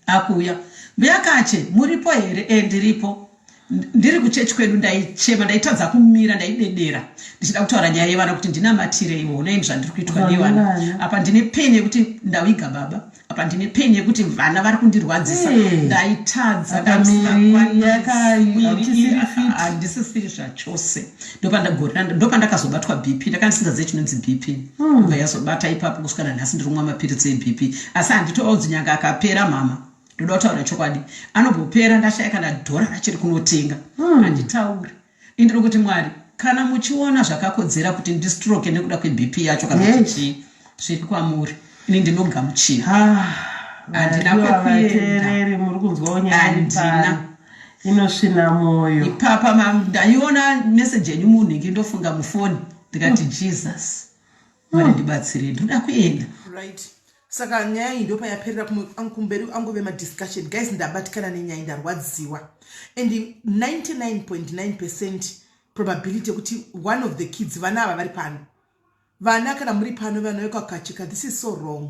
Akuya muyakache muripo here? Ndiripo. Ndiri kuchechi kwedu ndaichema, ndaitadza kumira, ndaidedera ndichida kutaura nyaya yevana kuti ndinamatire ivo naini zvandiri kuitwa nevana. Apa ndine peni yekuti ndaviga baba, apa ndine peni yekuti vana vari kundirwadzisa. Ndaitadza handisisiri zvachose. Ndopandakazobatwa BP, ndakandisingazivi chinonzi BP. Kubva yazobata ipapo kusvikana nhasi ndiri kumwa mapiritsi eBP. Asi handitoudzi nyanga akapera mama, ndoda kutaura chokwadi, anombopera ndashaya kana dhora rachiri kunotenga. Handitauri. Indiri kuti Mwari, kana muchiona zvakakodzera kuti ndistroke nekuda kweBP yacho kana kuti zviri kwamuri, ini ndinogamuchira. Handina kwekuenda. Muri kunzwawo nyaya inosvina moyo. Ipapa ndaiona meseji yenyu munhingi ndofunga mufoni, ndikati Jesus, Mwari ndibatsire, ndoda kuenda. Right. Saka nyaya iyi ndopa yaperera kumberi angove madiscussion. Guys, ndabatikana nenyaya ndarwadziwa. And 99.9% probability kuti one of the kids vana ava vari pano. Vana kana muri pano vanoeka kukachika. This is so wrong.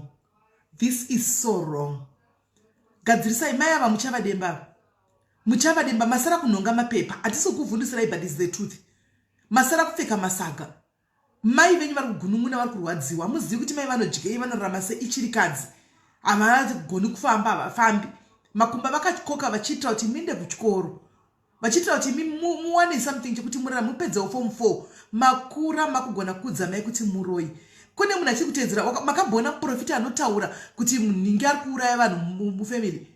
This is so wrong. Gadzirisai mai ava muchavademba. Muchavademba masara kunonga mapepa. Hatisi kuvhundisirai, but is the truth. Masara kupfeka masaga. Mai venyu vari kugunun'una vari kurwadziwa. Muzivi kuti mai vanodyei vanorarama seichirikadzi. Havagoni kufamba, havafambi. Makumba vakakoka vachiitira kuti minde kuchikoro. Vachiitira kuti muwane something chekuti murarama mupedzewo form 4. Makura makugona kuudza mai kuti muroi. Kune munhu achiri kuteedzera, makambona muprofita anotaura kuti munhingi ari kuuraya vanhu mufamily.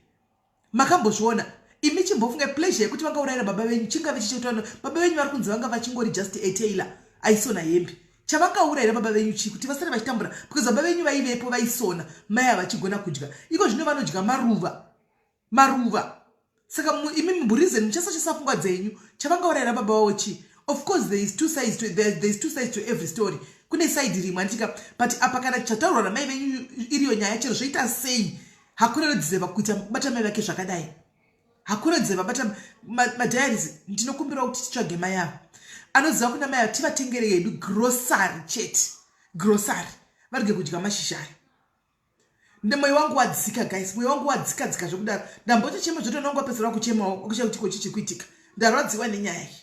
Makambozviona. Imi chimbofunga pleasure yekuti vangaurayira baba venyu chingave chichitano. Baba venyu vari kunzi vanga vachingori just a tailor, aisona hembe. Chavakaurayira baba venyu chi kuti vasare vachitambura, because baba venyu vaivepo vaisona, mai havachigona kudya. Iko zvino vanodya maruva. Saka imi mburizeni muchasacha pfungwa dzenyu. Chavangaurayira baba vavo chi Of course there is two sides to there's two sides to every story. Kune side rimwe andika but apa kana chataurwa namai venyu iriyo nyaya chero zvoita sei hakuna rudzeva kuita bata mai vake zvakadai. Hakuna rudzeva bata madiaries ndinokumbira kuti titsvage mai avo. Anoziva kuna mai avo tivatengere hedu grocery chete. Grocery. Varige kudya mashishari. Mwoyo wangu wadzika guys, mwoyo wangu wadzika dzika zvokudaro. Ndamboti chema zvoto nongopedzera kuchemawo kucha kuti kochichi kuitika. Ndarwadziwa nenyaya iyi.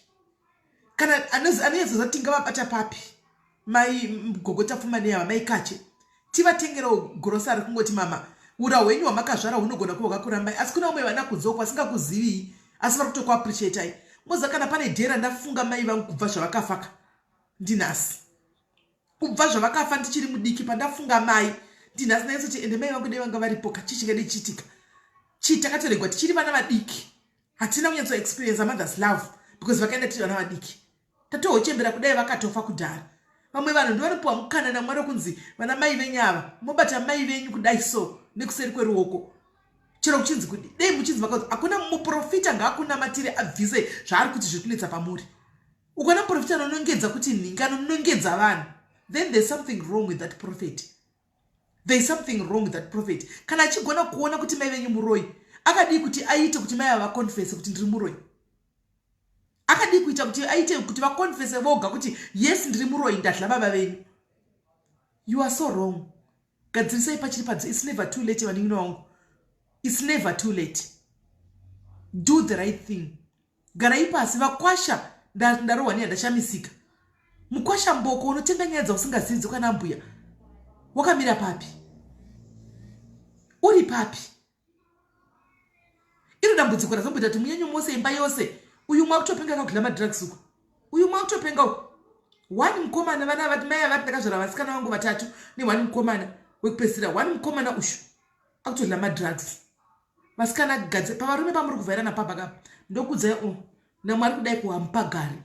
Kana anoyedza tinga vabata papi. Mai mgogota pfuma neyava mai kache. Tivatengero grocery kungoti mama ura hwenyu hwamakazvara hunogona kuva kakurambai asi kuna umwe vana kunzoko vasingakuzivi asi vari kutokuappreciatai. Moza kana pane dhera ndafunga mai vangu kubva zvavakafaka ndinhasi. Kubva zvavakafa ndichiri mudiki pandafunga mai ndinhasi nayeso kuti ende mai vangu dei vanga varipo kachichingadei chiitika. Takatorengwa tichiri vana vadiki. Hatina kunyatso experience a mother's love because vakaenda tiri vana vadiki. Tatohochembera kudai vakatofa kudhara. Vamwe vanhu ndovanopiwa mukana naMwari kunzi vana mai venyava mobata mai venyu kudai so nekuseri kweruoko. Chero kuchinzi kuti dei muchinzi vakaudza hakuna muprofita ngaakunamatire abvise zvaari kuti zviri kunetsa pamuri. Ukana muprofita anonongedza kuti nhinga anonongedza vanhu, then there's something wrong with that prophet. There's something wrong with that prophet. Kana achigona kuona kuti mai venyu muroi akadii kuti aite kuti mai ava confess kuti ndiri muroi. Akadii kuita kuti aite kuti vakonfese voga kuti yes ndiri muroi ndadla baba venyu. You are so wrong. Gadzirisai pachiri padzi. It's never too late vaningino wangu. It's never too late. Do the right thing. Garai pasi vakwasha ndarohwa ndashamisika. Mukwasha mboko unotenga nyaya dzausingazivi kana mbuya. Wakamira papi? Uri papi? Iro dambudziko razomboita kuti munyanyu mose imba yose uyu mwakutopenga kakudla madrugs uko. Uyu mwakutopenga uko. Wani mukomana vana vati mai avati ndakazvara vasikana vangu vatatu newani mukomana wekupedzisira. Wani mukomana ushu akutodla madrugs. Vasikana gadze pavarume pamuri kuvhairana pabhaka ndokudzai naMwari kudai kuhamupagari.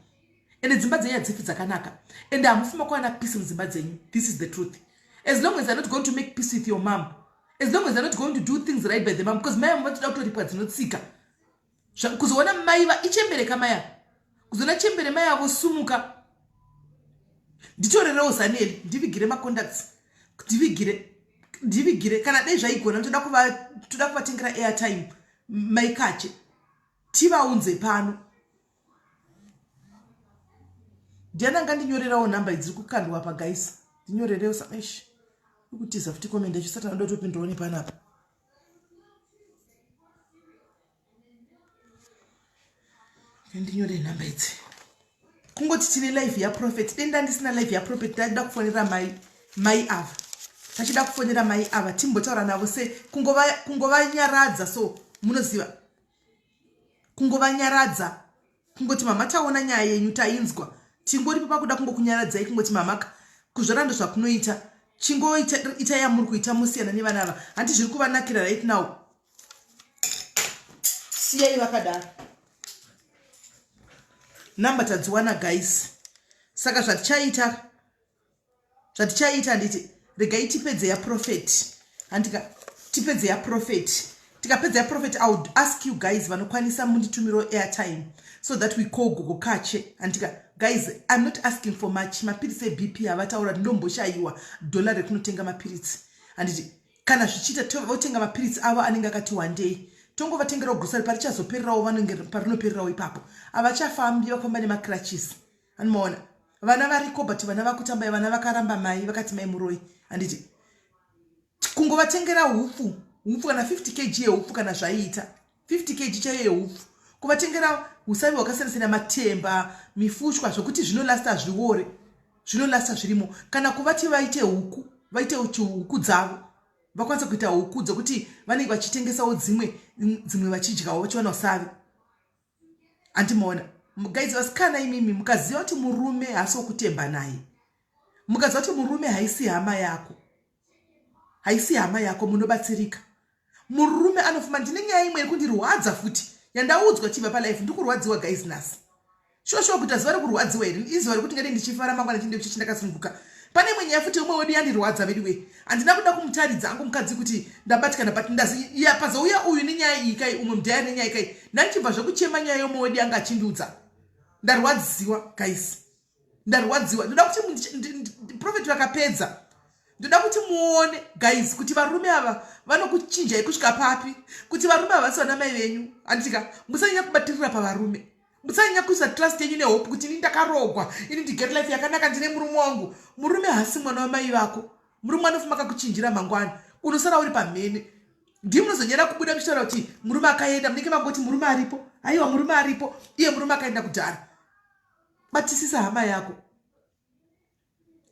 Ende dzimba dzenyu hadzifi dzakanaka. Ende hamufuma kuwana peace mudzimba dzenyu. This is the truth. As long as you're not going to make peace with your mom, as long as you're not going to do things right by the mom, because mai vanotoda kutoripa dzinotsika. Kuzoona mai ichembereka mai kuzoona chembere mai avo sumuka. Ndichorerewo Zaneli ndivigire macontacts ndivigire kana dei zvaigona toda kuvatengera airtime mai kache tivaunze pano. Ndiana ngandinyorerawo namba idzi kukandwa pa guys. Ndinyorerewo samesh. Ukutiza futi comment echisata ndotopindura panapa. Ndinyore namba idzi. Kungoti tine live ya prophet. Denda ndisina live ya prophet ndada kufonera mai ava. Tachida kufonera mai ava timbotaura navo se kungova nyaradza so munoziva. Kungova nyaradza. Kungoti mama taona nyaya yenyu tainzwa. Tingori papa kuda kungokunyaradzai kungoti mamaka kuzvorando zvakunoita chingoita ita yamuri kuita musiyana nevana ava. Handi zviri kuvanakira right now. Siyai vakadaro. Namba tadziwana guys. Saka zvatichaita nditi regai tipedze ya prophet. Handika tipedze ya prophet. Tikapedza ya prophet I would ask you guys vanokwanisa munditumiro airtime so that we call Gogo Kache. Handika guys, I'm not asking for much. Mapiritsi BP avataura ndomboshayiwa dollar rekunotenga mapiritsi. Handiti kana zvichita votenga mapiritsi avo anenge akati one day. Tongovatengera grocery parichazopererawo vanenge parinopererawo ipapo. Avachafambi vafamba nemacrutches. Anomaona vana variko but vana vakutambai vana vakaramba mai vakati mai muroi. Handiti kungovatengera hufu kana 50 kg yehufu kana zvaiita 50 kg chaiyo yehufu kuvatengera usavi hwakasiyana matemba mifushwa zvokuti zvinolasta zviore zvinolasta zvirimo kana kuvati vaite huku dzavo vakwanisa kuita huku dzokuti vanenge vachitengesawo dzimwe vachidyawo vachiwana usavi. Andimoona guys vasikana imimi mukaziva kuti murume haasi wokutemba naye. Mukaziva kuti murume haisi hama yako munobatsirika. Murume anofuma ndine nyaya imwe yekundirwadza futi yandaudzwa chibva palife ndikurwadziwa guys nasi. Shosho kuti aziva rekurwadziwa here izuva rekuti ngati ndichifara mangwana chinde chindakasunguka. Pane imwe nyaya futi umwe wedu yandirwadza vediwe. Handina kuda kumutaridza angu mukadzi kuti ndabatikana but ndazi yapazouya uyu nenyaya iyi kai umwe mudhaya nenyaya kai. Nandichibva zvekuchema nyaya yomwe wedu yanga achindiudza. Ndarwadziwa guys. Ndarwadziwa. Ndoda kuti prophet vakapedza. Ndoda kuti muone guys kuti varume ava vanokuchinjai kusvika papi, kuti varume ava vasina mai venyu. Andika musanyanya kubatirira pavarume. Musanyanya kuisa trust yenyu nehope kuti ini ndakarogwa, ini ndigere life yakanaka ndine murume wangu. Murume hasi mwana wamai vako. Murume anofuma kakuchinjira mangwana. Unosara uri pamhene. Ndiye munozonyera kubuda mishora kuti murume akaenda, munenge mangoti murume aripo. Aiwa murume aripo, iye murume akaenda kudhara. Batisisa hama yako.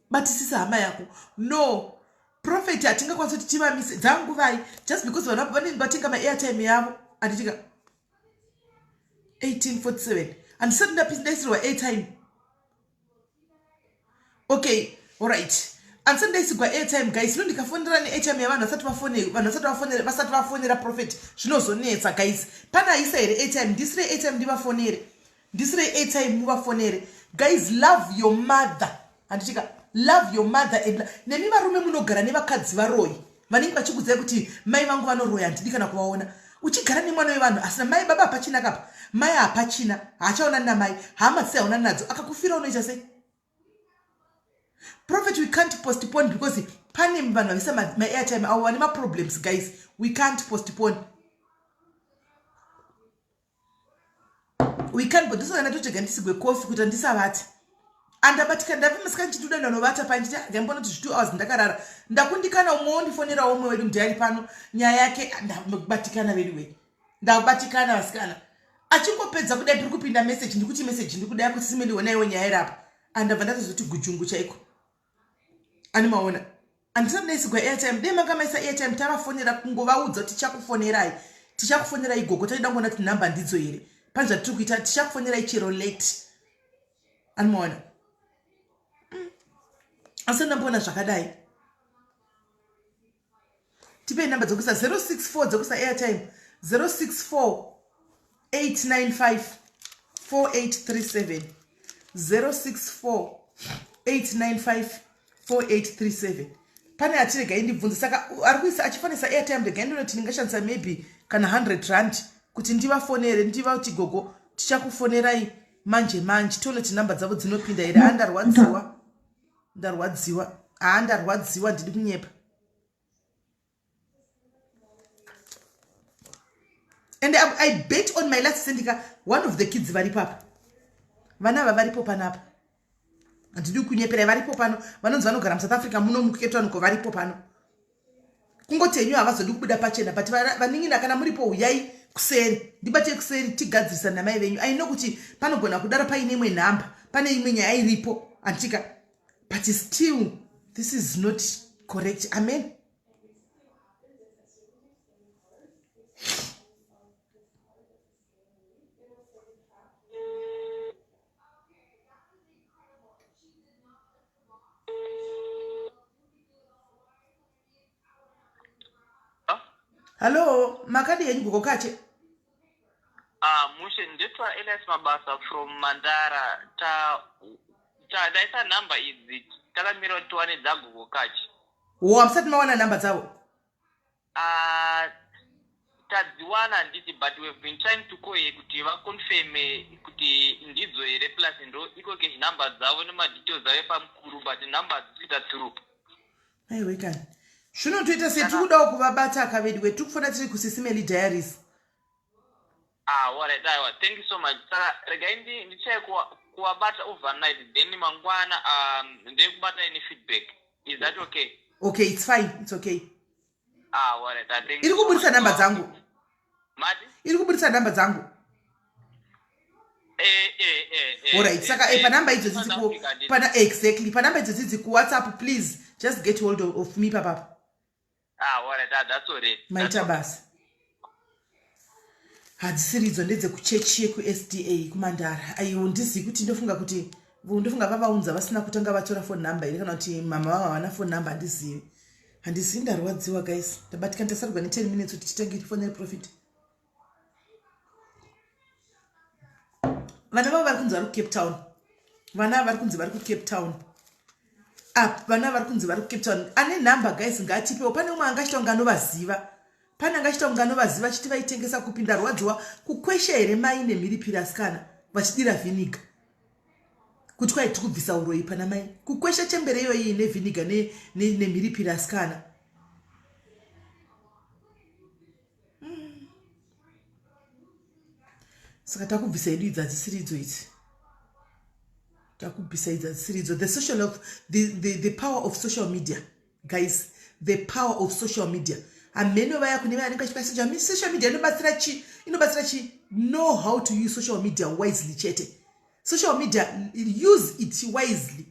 Batisisa hama yako. No. Prophet atinga kwanza kuti tivamise dzangu vai just because vanenge vatenga ma-airtime yavo. Anditika 1847. Andisati ndaisirwa airtime. Okay, alright. Andisati ndaisirwa airtime guys. Zvino ndikafonera ne-airtime yavanhu vasati vafonera prophet. Zvinozonetsa guys. Pana aisa here airtime. Ndisire airtime ndivafonere. Ndisire airtime muvafonere. Guys, love your mother. Anditika love your mother and nemi varume munogara nevakadzi varoi vanenge vachikudzai kuti mai vangu vanoroya handidi kana kuvaona. Uchigara nemwana wevanhu asina mai baba hapachina kapa, mai hapachina, haachaonani namai, hama dzisi haonani nadzo, akakufira unoita sei? Prophet, we can't postpone because pane vanhu vavisa ma-airtime avo vane ma-problems guys. We can't postpone. We can't, but this one ndotega ndisigwe kofi kuti ndisavati. Andabatika ndavimesika nchituda ndanovata pandita ngambona kuti 2 hours ndakarara. Ndakundikana umwe ndifonera umwe wedu mudhari pano nyaya yake ndabatikana very. Ndabatikana vasikana. Achingopedza kudai tiri kupinda message ndikuti message ndikudai kuti Sis Melly wona iwe nyaya irapa. Andabva ndatozoti gujungu chaiko. Ani maona. Andisati ndaisigwa airtime. Dei makamaisa airtime tavafonera kungovaudza kuti tichakufonerai. Tichakufonerai gogo taida kuona kuti number ndidzo here. Panzva tiri kuita tichakufonerai chero late. Ani maona. Asi ndambona zvakadai. Tipe number dzokuisa 064 dzokuisa airtime 064 895 4837 064 895 4837. Pane atirega indibvunza saka ari kuisa achifanisa airtime ndega ndinoti ndingashandisa maybe kana 100 rand kuti ndivafonere ndivauti gogo tichakufonerai manje toleti number dzavo dzinopinda here. Ndarwadziwa ndiri kunyepa. And I bet on my last sendika one of the kids varipapa. Vana varipo panapa. Andidi kunyepera varipo pano. Vanonzi vanogara muSouth Africa muno muketwanuko varipo pano. Kungoti henyu havazodi kubuda pachena but vaningina kana muripo huyai kuseri. Ndibate kuseri tigadzirisa namai venyu. I know kuti panogona kudara paine imwe nhamba. Pane imwe nyaya iripo. Antika. But still, this is not correct. Amen. Hello, makadi yenyu gogo kache. Mushe ndetwa Elias Mabasa from Mandara. Daisa number is takamiro tuwane dzagugo kache. Amsati mawana number dzavo. Tadziwana nditi but we've been trying to call kuti vaconfirm kuti ndidzo here plus ndo iko ke number dzavo nema details dzavo pamukuru but number dzita through. Aiwe kani. Shuno tuita se tukudawo kuvabata akavedi wetu kufona tiri ku Sis Melly diaries. Alright, thank you so much. Saka rega ndichaye kuwabata overnight then mangwana then kubata any feedback. Is that okay? Okay, it's fine. It's okay. Alright, thank you. Iri kubudisa namba dzangu. Mati? Iri kubudisa namba dzangu. Alright, saka pa namba idzo dzidziku pana exactly pa namba idzo dzidziku WhatsApp please just get hold of me papa. Alright, that's all right. Maita basi. Hadzisiridzo ndedze kuchechi yeku-SDA kumandara. Ayo ndizi kuti ndofunga vavaunza vasina kutanga vatora phone number iri kana kuti mama vava havana phone number handizivi. Handisi Ndarwadziwa guys. Tabatika ndasarugwa ne 10 minutes kuti titange tifonere prophet. Vana vava vari kunzi vari ku Cape Town. Vana vari kunzi vari ku Cape Town. Vana vari kunzi vari ku Cape Town. Ane number guys ngatipewo. Pane umwe angachita kunge anovaziva. Pane angachita kunge anovaziva chiti vaitengesa kupinda Ndarwadziwa kukwesha here mai nemhiripiri asikana vachidira vinegar. kuti kwai tiri kubvisa uroyi pana mai kukwesha chembere iyoyi nevhiniga nemhiripiri asikana. Saka takubvisa edu idzi hadzisiri idzo idzi. Takubvisa idzi hadzisiri idzo. The power of social media. Guys, the power of social media. Ameno vaya kune vaya anenge achipasija social media inobatsira chi know how to use social media wisely chete. Social media, use it wisely.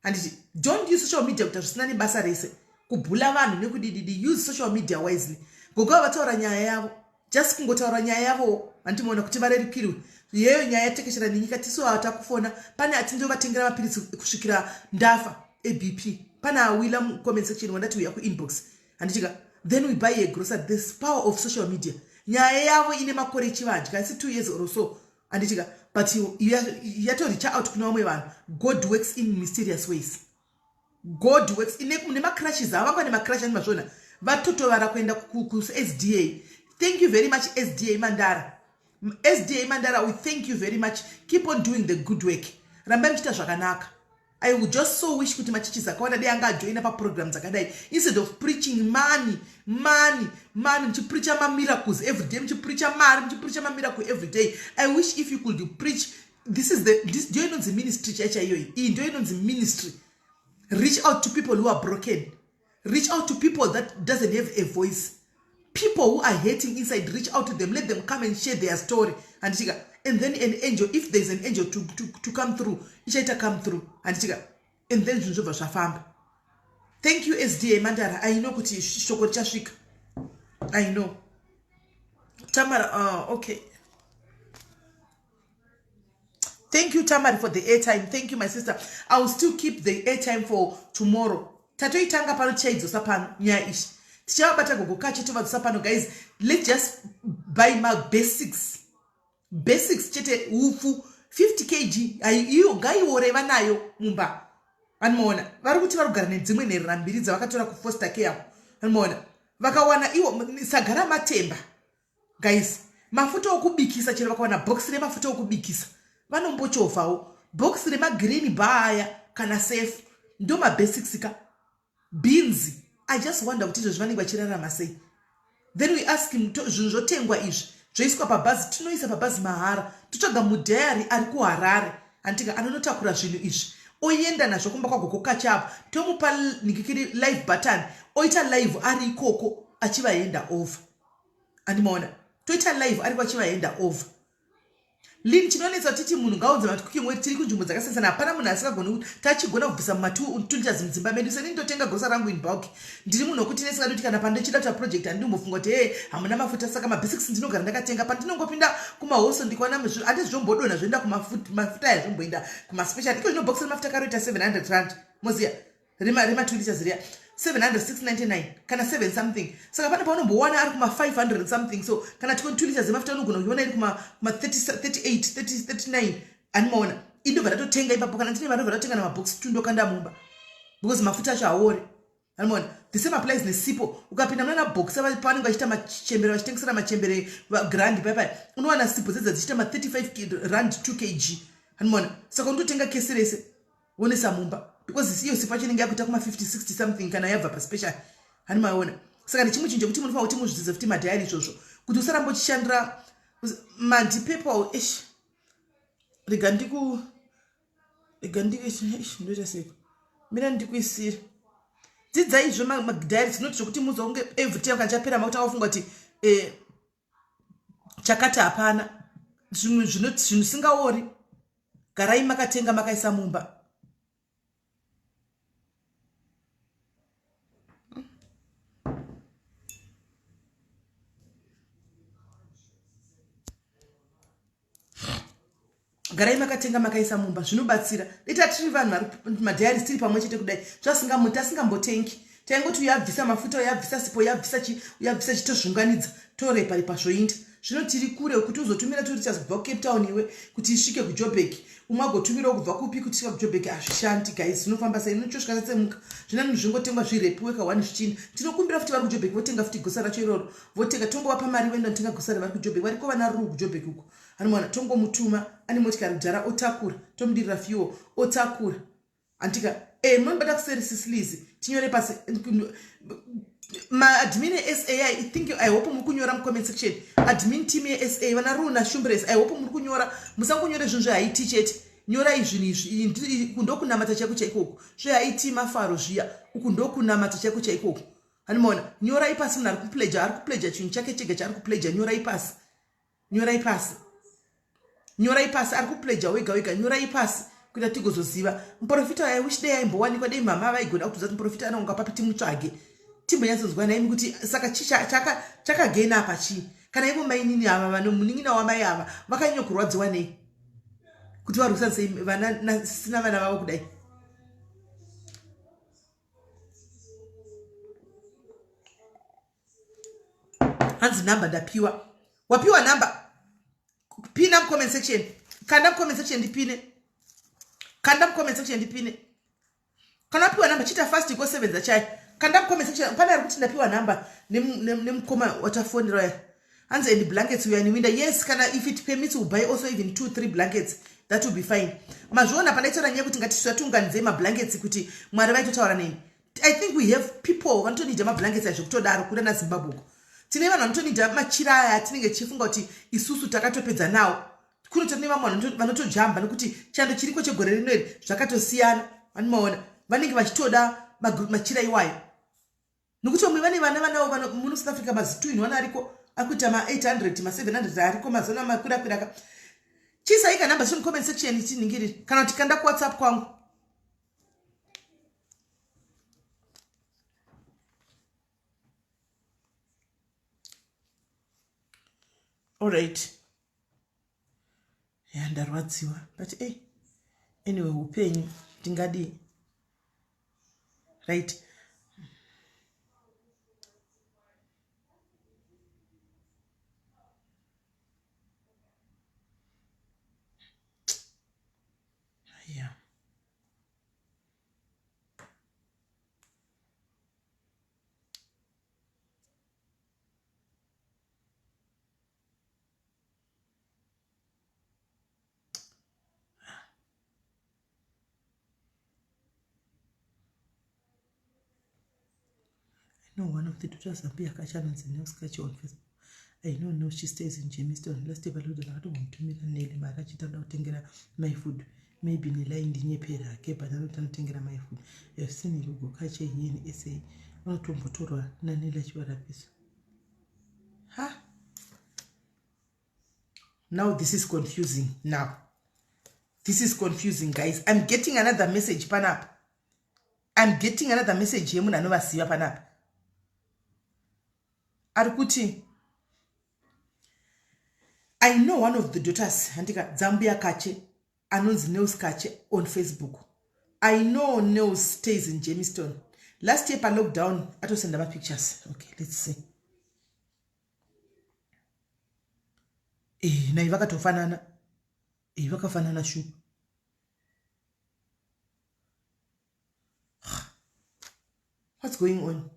And don't use social media kuti zvisina basa rese. Kubhula vanhu nekudididi, use social media wisely. Gogowa vataura nyaya yavo. Just kungotaura nyaya yavo andimoona kuti varerukirwe. Yeyo nyaya yatekeshera nenyika tisu atakufona pane atindovatengera mapirisi kusvikira ndafa ABP. Pana awila mu comment section wandati uya ku inbox. Andichika then we buy a grocery. This power of social media. Nyaya yavo ine makore chivanje kasi 2 years or so. Andichika but you have to reach out kuna vamwe vanhu. God works in mysterious ways. God works in crashes. Avakwa nemakurashi ani mazvona. Vatotovara kuenda ku SDA. Thank you very much SDA Mandara. SDA Mandara, we thank you very much. Keep on doing the good work. Rambai mchita zvakanaka. I would just so wish kuti machichi zakawanda dei anga join pa programs zakadai instead of preaching money mchipreacha ma miracles every day mchipreacha ma miracle every day. I wish if you could preach this join on the ministry church ayoyi join on the ministry. Reach out to people who are broken. Reach out to people that doesn't have a voice. People who are hating inside, reach out to them. Let them come and share their story. And then an angel, if there's an angel to come through, it come through. And then thank you, SDA Mandara. I know kuti shoko chashika. I know. Tamara, okay. Thank you, Tamara, for the airtime. Thank you, my sister. I will still keep the airtime for tomorrow. Tato itanga pano chaidzo sapano nya ishi. Tichawabata gogo kacheto sapano, guys. Let's just buy my basics. Basics chete ufu 50 kg. Iyo gai woreva nayo mumba. Anmona. Varukuti varugara nedzimwe nerambiriza vakatora ku foster care. Anmona. Vakawana iwo sagara matemba. Guys, mafuta okubikisa chero vakawana box re mafuta okubikisa. Vanombochofawo. Box re ma green baya kana safe. Ndo ma basics ka. Beans. I just wonder kuti zvani vachirarama sei. Then we ask him zvotengwa izvi. Zvoiswa pabhazi, tinoisa pabhazi mahara. Totsvaga mudhayari ari kuHarare. Antika anonotakura zvinhu izvi. Oenda nazvo kumba kwagogo kachapo. Tomupa nikikiri live button. Oita live ari ikoko achivaenda over. Andimoona. Toita live ari kwachivaenda over. Lini chinonetsa titi munhu ngaunze vati cooking wetu tiri kunzvimbo dzakasiyana hapana munhu asingagona kuti tachigona kubvisa matulitas mudzimba medu seni ndotenga gosa rangu in bulk ndiri munhu wekuti nesinga kuti kana pandichida kuita project andimbofunga kuti hamuna mafuta saka mabasics ndinogara ndakatenga pandinongopinda kumahoso ndikaona handizvombodonha zvoenda kumafuta yazvomboenda kumaspecial iko zvino box remafuta karoita 700 rand moziya rema 2 liters riya 700 699 kana 7 something saka pane paunombowana ari kuma 500 and something so kana tikoni 2 liters yemafuta unogona kuiona iri kuma 38 39 animaona indobva ndatotenga ipapo kana ndine vanobva ndatotenga namabox tundokanda mumba because mafuta acho haori animaona the same applies nesipo ukapinda muna box pavanenge vachiita machembere vachitengesera machembere grand paipai unowana sipo dzedza dzichiita ma 35 rand 2 kg animaona saka undotenga kesi rese wonesa mumba because iyo sipa chinenge yakuita kuma 50 60 something kana yabva pa special hani maona saka ndichimuchinje kuti munofana kuti muzvidzidze futi madhayari izvozvo kuti usaramba uchishandira mandi people rega ndoita seko mina ndikuisira dzidza izvo madhayari dzinoti zvokuti muzonge every time kana chapera makuti akafunga kuti chakati hapana zvinhu singaori garai makatenga makaisa mumba. Garai makatenga makaisa mumba zvinobatsira leta tiri vanhu vari madhayari tiri pamwe chete kudai zvasingambotengi taingoti uyabvisa mafuta uyabvisa sipo uyabvisa chitozvunganidza torepa pazvoinda zvino tiri kure kuti uzotumira turi tichazobva kucape town iwe kuti isvike kujoburg umwe agotumirawo kubva kupi kuti svika kujoburg hazvishandi guys zvinofamba sei inochoshka setsemuka zvina munhu zvingotengwa zvirepu weka 1 zvichini tinokumbira futi vari kujoburg votenga futi gosa racho iroro votenga tongowapa mari voenda notenga gosa ravari kujoburg variko vana ruru kujoburg uko anomwana tongomutuma ane motikari kudhara otakura tomudirira fuel otakura antika munobada kuseri sisilizi tinyore pasi maadmin SA I think I hope muri kunyora mucomment section admin team SA vana runa shumbres I hope muri kunyora musangunyore zvinhu zvehaiti chete nyorai zvinhu izvi kundokunamata chako chaikoko zvehaiti mafaro zviya uku ndokunamata chako chaikoko animona nyorai pasi munhu ari kupleja chinhu chake chega chaari kupleja nyorai pasi ari kupleja wega nyorai pasi kuita tigozoziva muprofita I wish dei aimbowanikwa dei mama vaigona kutudza kuti muprofita anonga papi timutsvage timbonyatsonzwa naimi kuti saka chakagaina apa chii kana ivo mainini ava vanomunin'ina wamai ava vakanyanya kurwadziwa nei kuti varwisana sei vana sina vana vavo kudai hanzi namba ndapiwa wapiwa namba pina mucomment section kanda mucomment section ndipine kana wapiwa namba chita fast ikosevenza chai kanda mucomment section pane ari kuti ndapiwa namba nemukoma watafonera ya hanzi and blankets we are in winter yes kana if it permits we buy also even 2-3 blankets that will be fine mazviona pandaitaura nyaya kuti ngatisatiunganidze mablankets kuti mwari vaitotaura neni I think we have people vanotonidha mablankets azvokutodaro kuda nazimbabwe tine vanhu vanotonidha machira aya atinenge tichifunga kuti isusu takatopedza nawo kuno tine vamwe vanotojamba nekuti chando chiriko chegore rino iri zvakatosiyana vanomaona vanenge vachitoda machira iwayo nokuti vamwe vane vana vanavo muno South Africa mazituini vana ariko akuita ma800 ma700 ariko mazona makwirakwira chisaika namba zvino comment section tiningiri kana kuti kanda ku WhatsApp kwangu alright ya ndarwadziwa but anyway upenyu tingadi right yeah No, one of the daughters Zambia Kachan's in Neuskachi on Facebook. I don't know she stays in Jamestown. Let's take a look at the one to me and Nelly Marachita Tengera my food. Maybe Nila in the Nepera, Kepa, Tengera my food. I've seen you go catch a in SA. Not to Motora, Nanila Chuarapis. Ha! Now this is confusing. Now. This is confusing, guys. I'm getting another message, Panap. I'm getting another message here. Muna nova siya Panap. Arikuti. I know one of the daughters, Antika Zambia Kache, announce Nels Kache on Facebook. I know Nels stays in Jamestown. Last year, per lockdown, I to send them pictures. Okay, let's see. Na ivaka tofanana. Ivaka fanana shu. What's going on?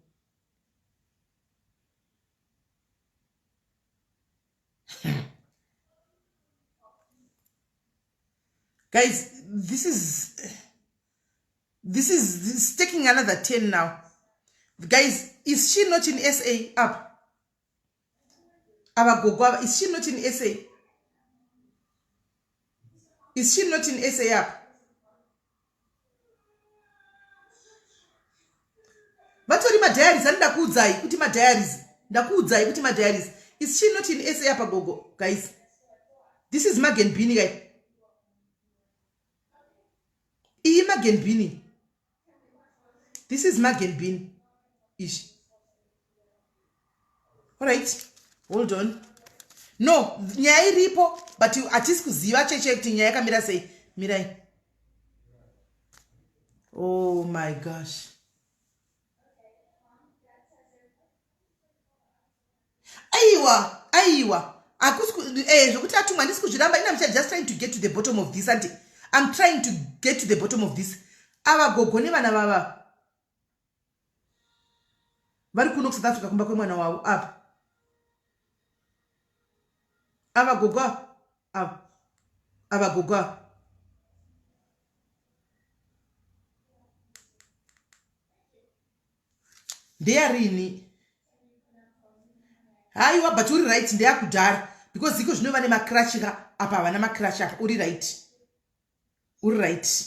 Guys, this is taking another 10 now. Guys, is she not in SA up? Abagogwa, is she not in SA? Is she not in SA up? Vatori ma diaries and ndakudzai kuti ma diaries. Ndakudzai kuti ma diaries. Is she not in SA up agogo, guys? This is Magen Bini, guys. Magen Bini. This is Magen Bini. Ish. Alright. Hold on. No, nyaya iripo, but you atisi kuziva cheche kuti nyaya yakamira sei. Mirai. Oh my gosh. Aiwa. zvokuti atumwa handisi kuzviramba ina mucha just trying to get to the bottom of this andi I'm trying to get to the bottom of this. Ava gogo nevana vava vari kuno kuSouth Africa kumba kwemwana wavo apa ava gogo ava gogo ndeyarini haiwa but uri right ndeyakudhara because iko zvinova nemakrashika apa havana makrashaka uri right uri right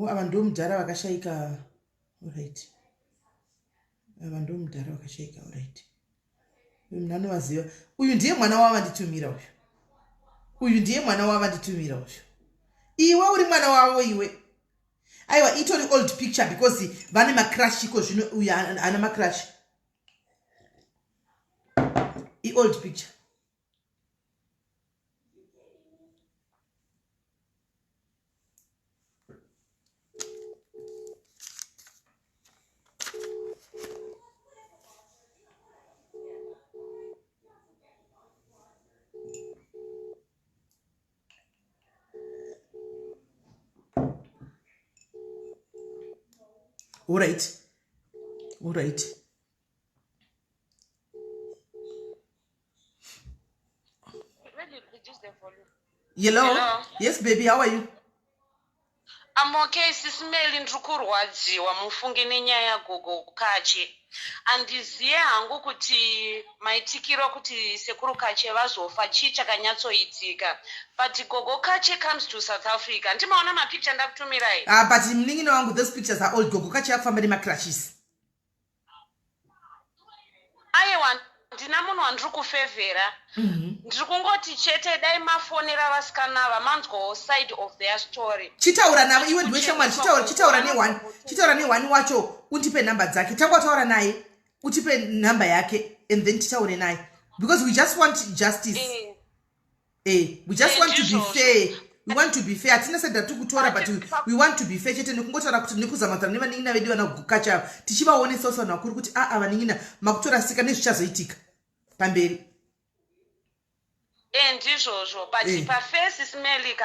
ava ndo mudhara vakashayika right ava ndo mudhara vakashayika right uyu munhu anovaziva uyu ndiye mwana wavanditumira uyu ndiye mwana wavanditumira uyu iwe uri mwana wavo iwe aiwa itori old picture because vane macrash iko zvino uyu ana macrash old picture all right Hello? Yes baby, how are you? I'm okay. Sis Melly Ndarwadziwa mufunge nenyaya gogo kache andiziye hangu kuti maitikiro kuti sekuru kache vazofa chii chakanyatsoitika but gogo kache comes to South Africa ndimaona mapicture ndakutumirai but mningino wangu those pictures are old. Gogo kache yakufamba nemacrashes aiwa ndina munhu wandiri kufevhera ndiri kungoti chete dai mafonera vasikanava manzwawo side of their story chitaura navo iwe ndiwe shamwari chitaura nehwani wacho undipe nhamba dzake tangwataura naye utipe nhamba yake and then titaure naye because we just want justice we just want to be fair. We want to be fair. Atina said that tukutora but we want to be fair. Chete nikungotora kuti nikuzamata nevaningina vedu vanagukacha tichivaonesa usana wakuri kuti vaningina makutora sika nezvichazoitika pamberi ndizvozvo but paface Sis Melly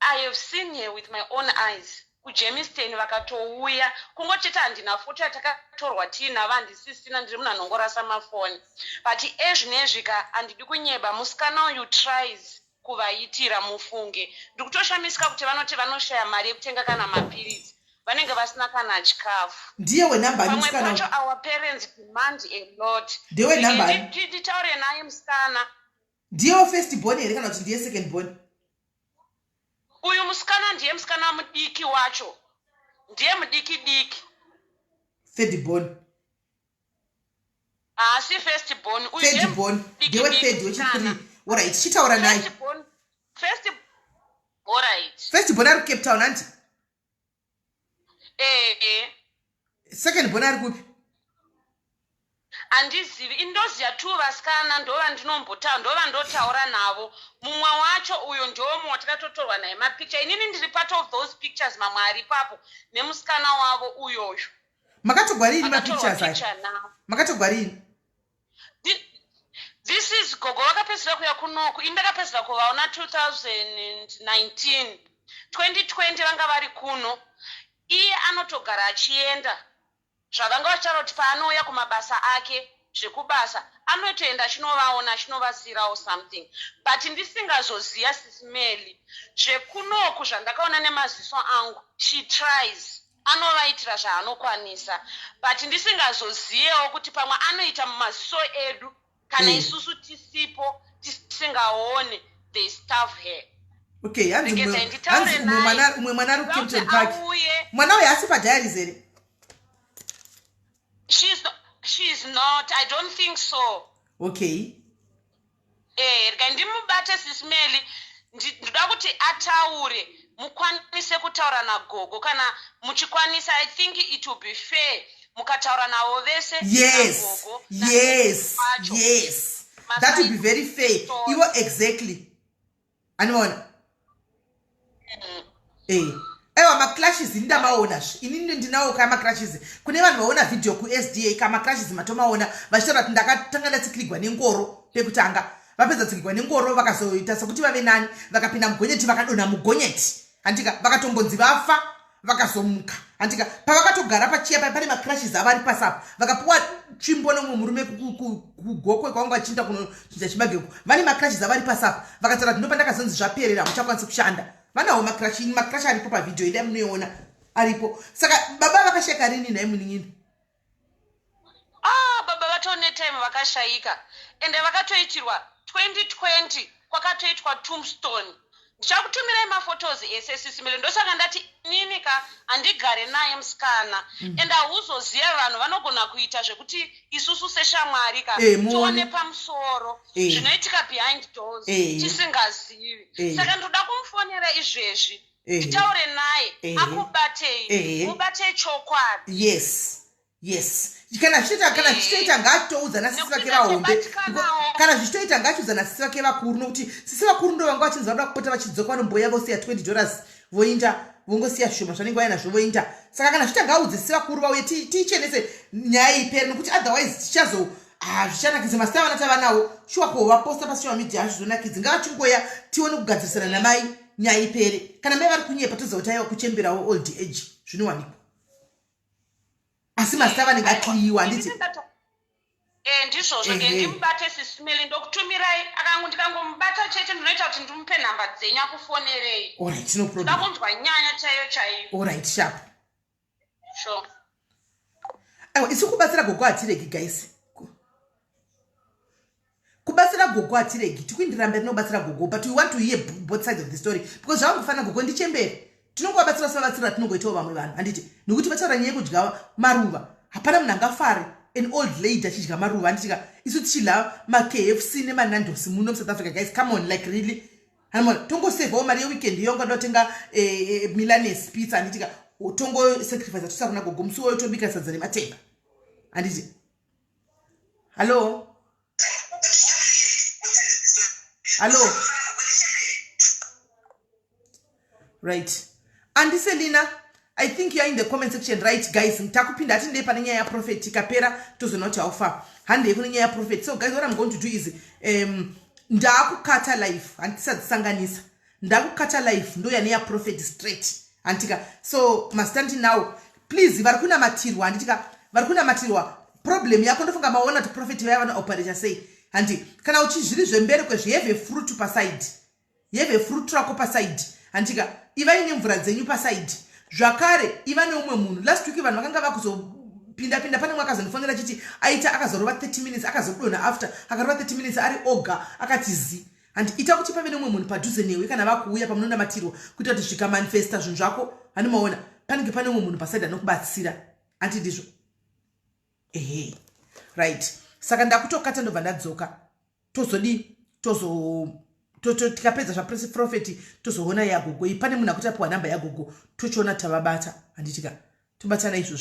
I have seen her with my own eyes kuJemiston vakatouya kungocheta handina foto yatakatorwa tina vandisisina ndiri munhu anongorasa mafoni but ezvinezvika handidi kunyeba musikana uyu tries kuvaitira mufunge ndiri kutoshamisika kuti vanoti vanoshaya mari yekutenga kana mapirisi vanenge vasina kana chikafu ndiye wenamba pamwe pacho our parents demand a lot ndiye namba nditaure naye musikana ndiye first born here kana kuti ndiye second born uyu musikana ndiye musikana mudiki wacho ndiye mudiki diki third born si first born uyu third born ndiye third wechithree alright chitaura naye first born ari Cape Town anti second born ari kupi handizivi indoziya tu vasikana ndova ndotaura navo mumwe wacho uyo ndiwo mumwe watakatotorwa naye mapicture inini ndiri part of those pictures mamwe ari papo nemusikana wavo uyoyo makatogwa rini mapictures makatogwa rini this is gogo vakapedzera kuya kunoku indakapedzera kuvaona 2019 2020 vanga vari kuno iye anotogara achienda zvavanga vacharoti paanouya kumabasa ake zvekubasa anotoenda achinovaona achinovasirawo something but ndisingazoziya Sis Melly zvekunoku zvandakaona nemaziso angu she tries anovaitira zvaanokwanisa but ndisingazoziyewo kuti pamwe anoita mumaziso edu kana isusu tisipo tisingaone they starve her okay hanzi umwe mwana ari kuCape Park mwana uyu asi padiaries here she's not I don't think so okay ndimubate Sis Melly ndinoda kuti ataure mukwanise kutaura nagogo kana muchikwanisa I think it will be fair mukataura navo vese yes that will be very fair ivo exactly anoona ewa maclashes ndamaonazve inini ndinawo kama maclashes kune vanhu vaona video kuSDA kama maclashes matomaona vachitaura kuti ndakatanga ndatsikirigwa nengoro pekutanga vapedza tsikirwa nengoro vakazoita sokuti vave nani vakapinda mugonyeti vakadonha mugonyeti handika vakatombonzi vafa vakazomuka handika pavakatogara pachiya pane makrashes avari pasapo vakapuwa tsvimbo nomwe murume kugokwe kwavanga vachiinda kunochinja chibageko vane makrashes avari pasapo vakataura kuti ndopandakazonzi zvaperera muchakwanisi kushanda vanawo makrash aripo pavhidhio ida munoiona aripo saka baba vakasheka rini naye munin'ini baba vatone time vakashayika ende vakatoitirwa 2020 kwakatoitwa tombstone ndichakutumirai maphotos ese Sis Melly ndosaka ndati ninika handigare naye musikana ende hauzoziva vanhu vanogona kuita zvekuti isusu seshamwari ka tione pamusoro zvinoitika behind doors tisingazivi saka ndoda kumufonera izvezvi nditaure naye akubatei mubatei chokwadi kana zvichitoita ngaatoudza nasisi vake vahombe kana zvichitoita ngachiudza nasisi vake vakuru nokuti sisi vakuru ndo vanga vachinzi vada kupota vachidzoka nomboya vosiya $20 voinda vongosiya zvishoma zvanenge vainazvo voinda saka kana zvichita ngaudze sisi vakuru vauye tichenese nyaya ipere nokuti otherwise tichazo zvichanakidza masita vana tava nawo shuwa kuvaposta pasocial media hazvizonakidzi ngavachingoya tione kugadzirisana namai nyaya ipere kana mai vari kunyepa tozotaiwa kuchemberawo old age zvinowanikwa asi masita vanenge akliyiwa handiti ndizvozvo ndimubate Sis Melly ndokutumirai ndikangomubata chete ndinoita kuti ndimupe nhamba dzenyu akufonerei alright no problem ndakunzwa nyanya chaiyo alright sharp sure isi kubatsira gogo hatiregi guys kubatsira gogo hatiregi tikuindira mberi nokubatsira gogo but we want to hear both sides of the story because zvavangofanira gogo ndichemberi tinongovabatsira sevabatsira tinongoitawo vamwe vanhu handiti nokuti vataura nyaya yekudya maruva hapana munhu angafare an old lady achidya maruva handitika isu tichidya makfc nemanandosi muno muSouth Africa guys come on like really tongosevhawo mari yeweekend iyo ungada kutenga milanes pizza handitika tongosacrifice tosa kuna gogo musi woyo tobika sadza nematemba handiti hallo right andiselina I think you are in the comment section right guys takupinda ati ndei pane nyaya yaprofet tikapera tozoona kuti haufa handei kune nyaya yaprofet so guys what I'm going to do is ndakukata life handisadzisanganisa ndakukata life ndo yane yaprofet straight handika so mustandi now please vari kunamatirwa handitika vari kunamatirwa problem yako ndofunga maona kuti prophet vaya vanooperator sei handi kana uchizviri zvemberi kwezvi you have a fruit paside you have a fruit rako paside handika iva ine mvura dzenyu paside zvakare iva neumwe munhu last week vanhu vakanga vakuzopinda pane mwakazonifonera chiti aita akazorova 30 minutes akazodonha after akarova 30 minutes ari oga akati zi handi ita kuti pave neumwe munhu padhuze newe kana vakuuya pamunonamatirwa kuita kuti zvikamanifesta zvinhu zvako handimaona panenge pane umwe munhu paside anokubatsira handi ndizvo right saka ndakutokata ndobva ndadzoka tikapedza zvaprofeti tozoona yagogo pane munhu akuti apiwa nhamba yagogo tochiona tavabata handitika tobatana izvozvo